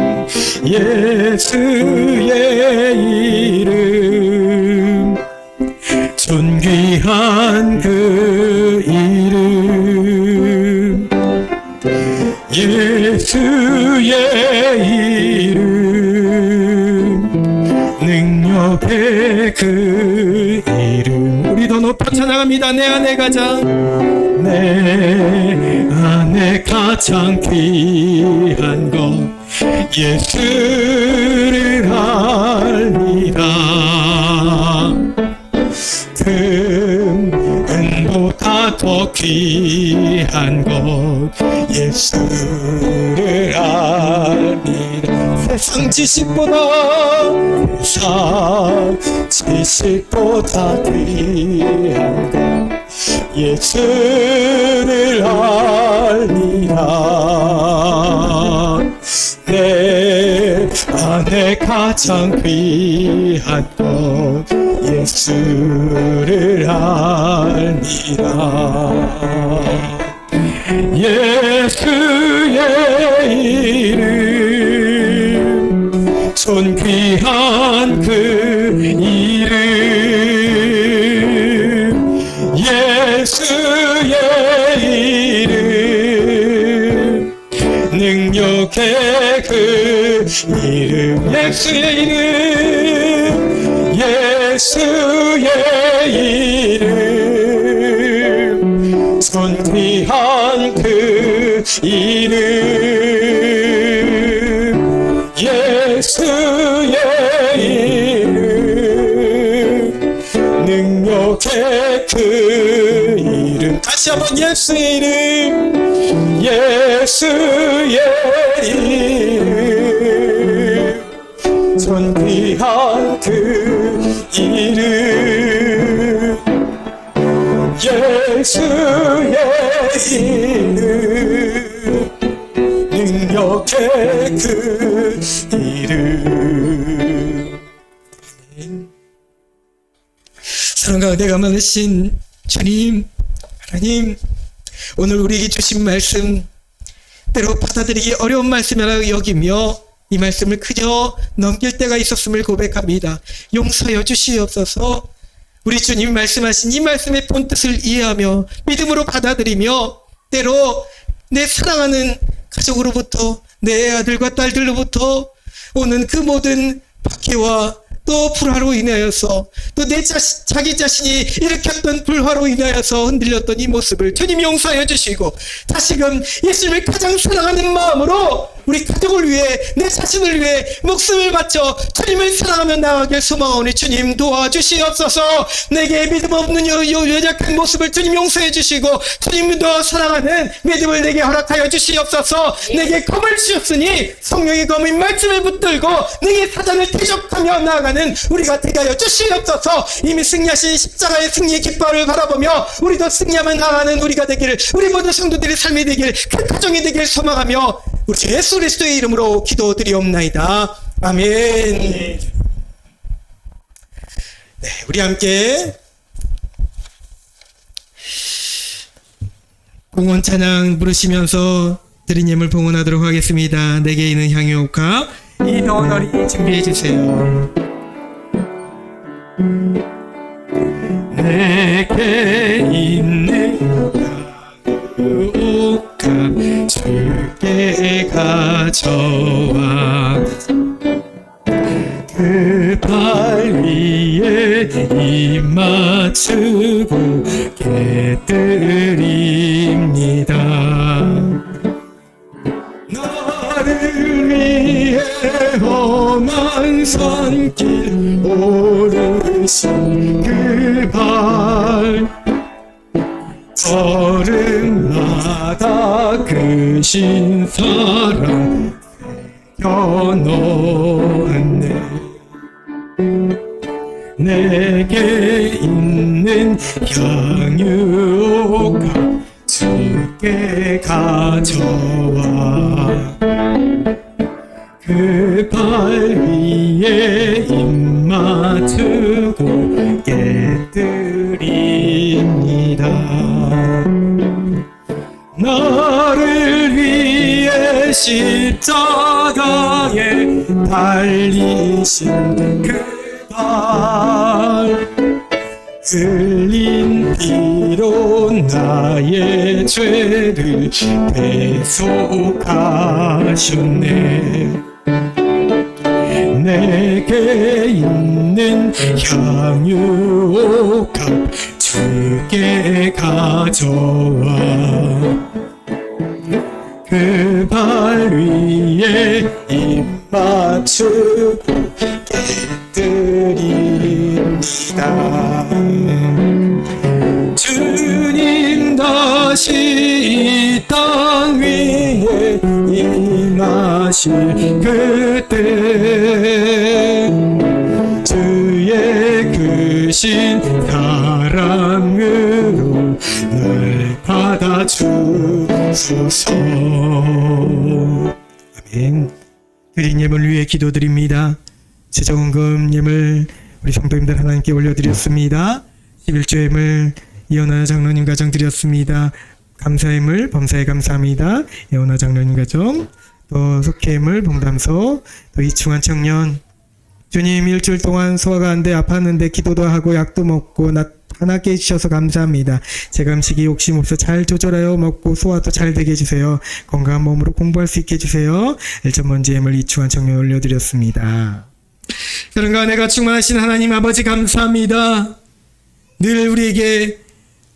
예수의 이름, 존귀한 그 이름, 예수의 이름, 능력의 그 이름. 우리 더 높여 찬양합니다. 내 안에 가장 귀한 것, 예수를 알미라. 금은보다 더 귀한 것, 예수를 알미라. 세상 지식보다 귀한 것, 예수를 알미라. 내 안에 가장 귀한 것, 예수를 알미라. 예수의 이름, 존귀한 그 이름, 예수의 이름, 능력의 그 이름, 예수의 이름, 예수의 이름, 존귀한 그 이름, 예수의 이름, 능력의 그 이름. 다시 한번 예수의 이름, 예수의 이름, 존귀한 그 이름, 예수의 이름, 능력의 그 이름. 아멘. 사랑과 은혜가 많으신 주님, 하나님, 오늘 우리에게 주신 말씀, 때로 받아들이기 어려운 말씀이라 여기며 이 말씀을 그저 넘길 때가 있었음을 고백합니다. 용서하여 주시옵소서. 우리 주님 말씀하신 이 말씀의 본뜻을 이해하며 믿음으로 받아들이며 때로 내 사랑하는 가족으로부터, 내 아들과 딸들로부터 오는 그 모든 박해와 또 불화로 인하여서 또 내 자기 자신이 일으켰던 불화로 인하여서 흔들렸던 이 모습을 주님 용서하여 주시고, 다시금 예수님을 가장 사랑하는 마음으로 우리 가족을 위해, 내 자신을 위해 목숨을 바쳐 주님을 사랑하며 나아가길 소망하오니 주님 도와주시옵소서. 내게 믿음 없는 연약한 모습을 주님 용서해 주시고 주님도 사랑하는 믿음을 내게 허락하여 주시옵소서. 내게 검을 주셨으니 성령의 검인 말씀을 붙들고 내게 사단을 대적하며 나아가는 우리가 되게 하여 주시옵소서. 이미 승리하신 십자가의 승리의 깃발을 바라보며 우리도 승리하며 나아가는 우리가 되기를, 우리 모든 성도들의 삶이 되기를, 그 가정이 되기를 소망하며 우리 주 예수 그리스도의 이름으로 기도드리옵나이다. 아멘. 네, 우리 함께 봉헌 찬양 부르시면서 드린 예물 봉헌하도록 하겠습니다. 내게 있는 향유옥합 이너널이 준비해 주세요. 내게 있는 향유옥합 주께 가져와 그 발 위에 입 맞추고 깨뜨립니다. 나를 위해 험한 선 걸음마다 크신 사랑 겨놓네. 내게 있는 향유가 주께 가져와 그 발 위에 입 맞추고 깨뜨립니다. 나를 위해 십자가에 달리신 그 발 흘린 피로 나의 죄를 대속하셨네. 내게 있는 향유옥합 주께 가져와 그 발 위에 입 맞추고 깨뜨립니다. 주님 다시 이 땅 위에 임하실 그때 주의 크신 사랑으로 날 받아주소서. 아멘. 드린 예물 위해 기도드립니다. 제정금 예물 우리 성도님들 하나님께 올려드렸습니다. 11조 예물 이현아 장로님 가정 드렸습니다. 감사 예물 범사에 감사합니다. 이현아 장로님 가정, 또 속회 예물 봉담소, 또 이충환 청년, 주님 일주일 동안 소화가 안 돼 아팠는데 기도도 하고 약도 먹고 나타나게 해주셔서 감사합니다. 제가 음식이 욕심 없어 잘 조절하여 먹고 소화도 잘 되게 해주세요. 건강한 몸으로 공부할 수 있게 해주세요. 일천번째 예물 이충환 청년 올려드렸습니다. 사랑과 은혜가 충만하신 하나님 아버지 감사합니다. 늘 우리에게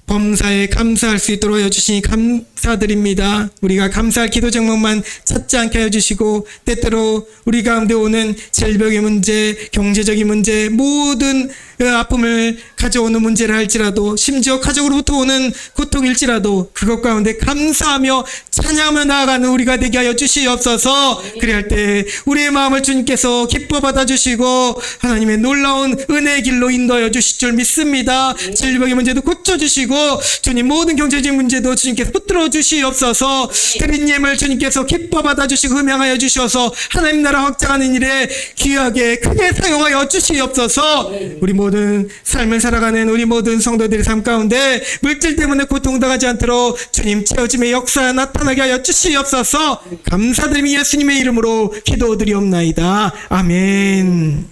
범사에 감사할 수 있도록 해주시니 감사드립니다. 우리가 감사할 기도 제목만 찾지 않게 해주시고 때때로 우리 가운데 오는 질병의 문제, 경제적인 문제, 모든 아픔을 가져오는 문제를 할지라도 심지어 가족으로부터 오는 고통일지라도 그것 가운데 감사하며 찬양하며 나아가는 우리가 되게 하여 주시옵소서. 그리할 때 우리의 마음을 주님께서 기뻐 받아주시고 하나님의 놀라운 은혜의 길로 인도하여 주실 줄 믿습니다. 질병의 문제도 고쳐주시고 주님 모든 경제적인 문제도 주님께서 붙들어 주시옵소서. 드린 예물 주님께서 기뻐 받아주시고 흠양하여 주셔서 하나님 나라 확장하는 일에 귀하게 크게 사용하여 주시옵소서. 우리 모든 삶을 살아가는 우리 모든 성도들의 삶 가운데 물질 때문에 고통당하지 않도록 주님 채워짐의 역사 나타나게 하여 주시옵소서. 감사드리며 예수님의 이름으로 기도드리옵나이다. 아멘.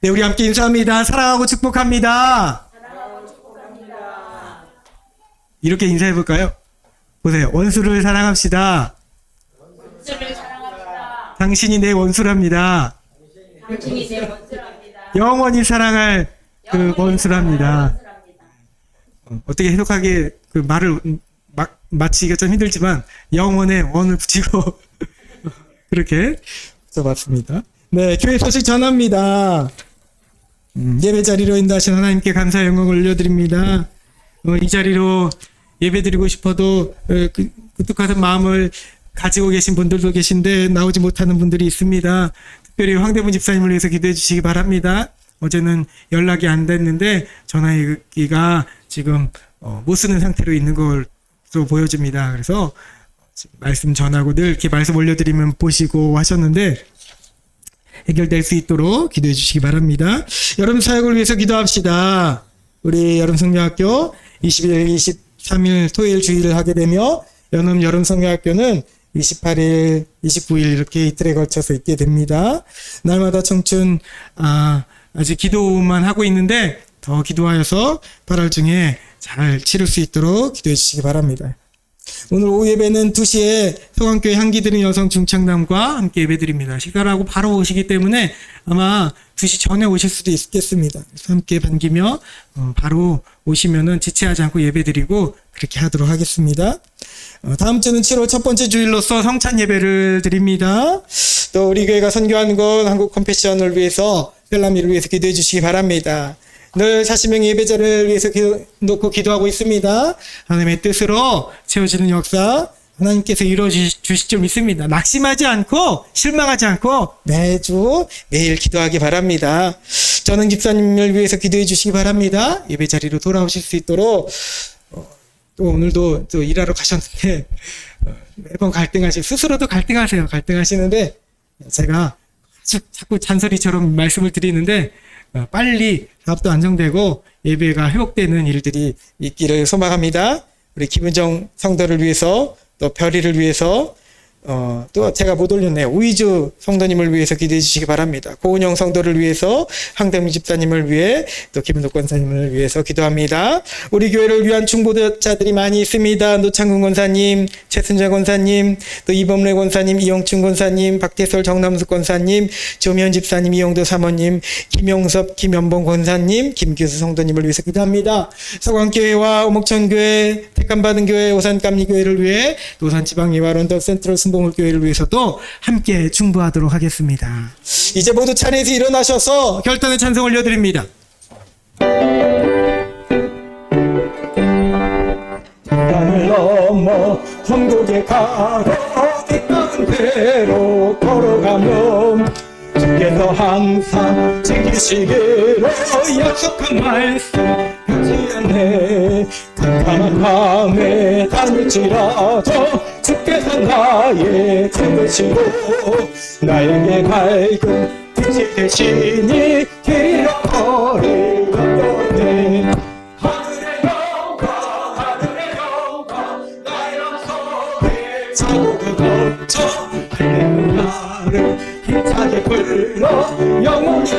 네, 우리 함께 인사합니다. 사랑하고 축복합니다. 이렇게 인사해 볼까요? 보세요. 원수를 사랑합시다. 원수를 사랑합니다. 당신이 내 원수랍니다. 당신이 내 원수랍니다. 영원히 사랑할 그 원수랍니다. 어떻게 해석하기에 그 말을 마치기가 좀 힘들지만 영원의 원을 붙이고 그렇게 써봤습니다. 네, 교회 소식 전합니다. 예배 자리로 인도하신 하나님께 감사 영광을 올려드립니다. 이 자리로 예배드리고 싶어도 끄떡한 마음을 가지고 계신 분들도 계신데 나오지 못하는 분들이 있습니다. 특별히 황대문 집사님을 위해서 기도해 주시기 바랍니다. 어제는 연락이 안 됐는데 전화기가 지금 못 쓰는 상태로 있는 걸로 보여집니다. 그래서 말씀 전하고 늘 이렇게 말씀 올려드리면 보시고 하셨는데 해결될 수 있도록 기도해 주시기 바랍니다. 여름 사역을 위해서 기도합시다. 우리 여름성경학교 21일, 23일 토요일 주일을 하게 되며 연음 여름성경학교는 28일, 29일 이렇게 이틀에 걸쳐서 있게 됩니다. 날마다 청춘 아직 기도만 하고 있는데 더 기도하여서 8월 중에 잘 치를 수 있도록 기도해 주시기 바랍니다. 오늘 오후 예배는 2시에 서강교회 향기 드는 여성 중창단과 함께 예배드립니다. 식사를 하고 바로 오시기 때문에 아마 2시 전에 오실 수도 있겠습니다. 그래서 함께 반기며 바로 오시면은 지체하지 않고 예배드리고 그렇게 하도록 하겠습니다. 다음 주는 7월 첫 번째 주일로서 성찬 예배를 드립니다. 또 우리 교회가 선교하는 건 한국 컴패션을 위해서 펠라미를 위해서 기도해 주시기 바랍니다. 늘 40명의 예배자를 위해서 놓고 기도하고 있습니다. 하나님의 뜻으로 채워지는 역사 하나님께서 이루어 주실 줄 믿습니다. 낙심하지 않고 실망하지 않고 매일 기도하기 바랍니다. 저는 집사님을 위해서 기도해 주시기 바랍니다. 예배 자리로 돌아오실 수 있도록 또 오늘도 또 일하러 가셨는데 매번 스스로도 갈등하시는데 제가 자꾸 잔소리처럼 말씀을 드리는데 빨리 사업도 안정되고 예배가 회복되는 일들이 있기를 소망합니다. 우리 김은정 성도를 위해서 또 별이를 위해서 또 제가 못 올렸네요. 우이주 성도님을 위해서 기도해 주시기 바랍니다. 고은영 성도를 위해서 황대민 집사님을 위해 또 김은덕 권사님을 위해서 기도합니다. 우리 교회를 위한 중보자들이 많이 있습니다. 노창근 권사님, 최순재 권사님, 또 이범래 권사님, 이영춘 권사님, 박태설 정남숙 권사님, 조미연 집사님, 이영도 사모님, 김영섭, 김연봉 권사님, 김규수 성도님을 위해서 기도합니다. 서광교회와 오목천교회, 택감받은 교회, 오산감리교회를 위해 노산지방예와 런던 센트럴 순복음교회를 위해서도 함께 중보하도록 하겠습니다. 이제 모두 자리에서 일어나셔서 결단의 찬송 올려드립니다. 땅을 넘어 천국에 가러 있던 대로 걸어가면 주께서 항상 지키시기로 약속한 말씀 하지 않네. 캄캄한 밤에 다닐지라도 주께서 나의 힘이시고 나에게 밝은 빛이 되시니 길 잃어버릴 것 없네. 하늘의 영광 나의 속에 자고도 걷죠. 할렐루야를 힘차게 불러 영원히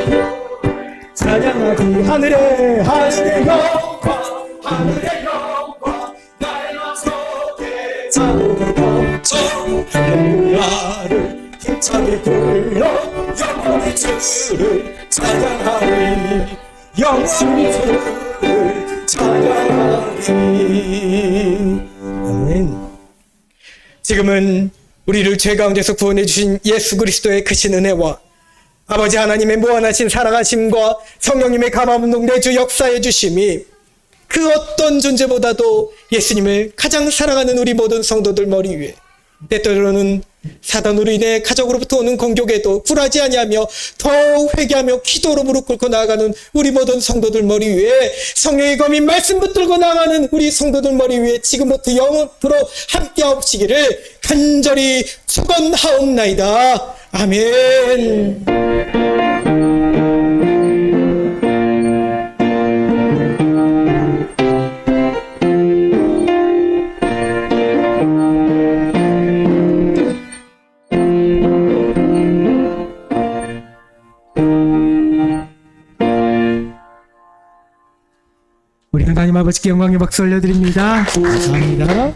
찬양하기. 하늘의 영광 나의 속에 자고도 걷죠. 할렐루야를 힘차게 불러 영원히 주를 찬양하리. 영원히 주를 찬양하리. 아멘. 지금은 우리를 죄 가운데서 구원해 주신 예수 그리스도의 크신 은혜와 아버지 하나님의 무한하신 사랑하심과 성령님의 감화운동 내주 역사해 주심이 그 어떤 존재보다도 예수님을 가장 사랑하는 우리 모든 성도들 머리 위에, 때때로는 사단으로 인해 가족으로부터 오는 공격에도 굴하지 아니하며 더욱 회개하며 기도로 무릎 꿇고 나아가는 우리 모든 성도들 머리 위에, 성령의 검인 말씀 붙들고 나아가는 우리 성도들 머리 위에 지금부터 영원토록 함께하옵시기를 간절히 축원하옵나이다. 아멘. 우리 하나님 아버지께 영광의 박수 올려드립니다. 감사합니다.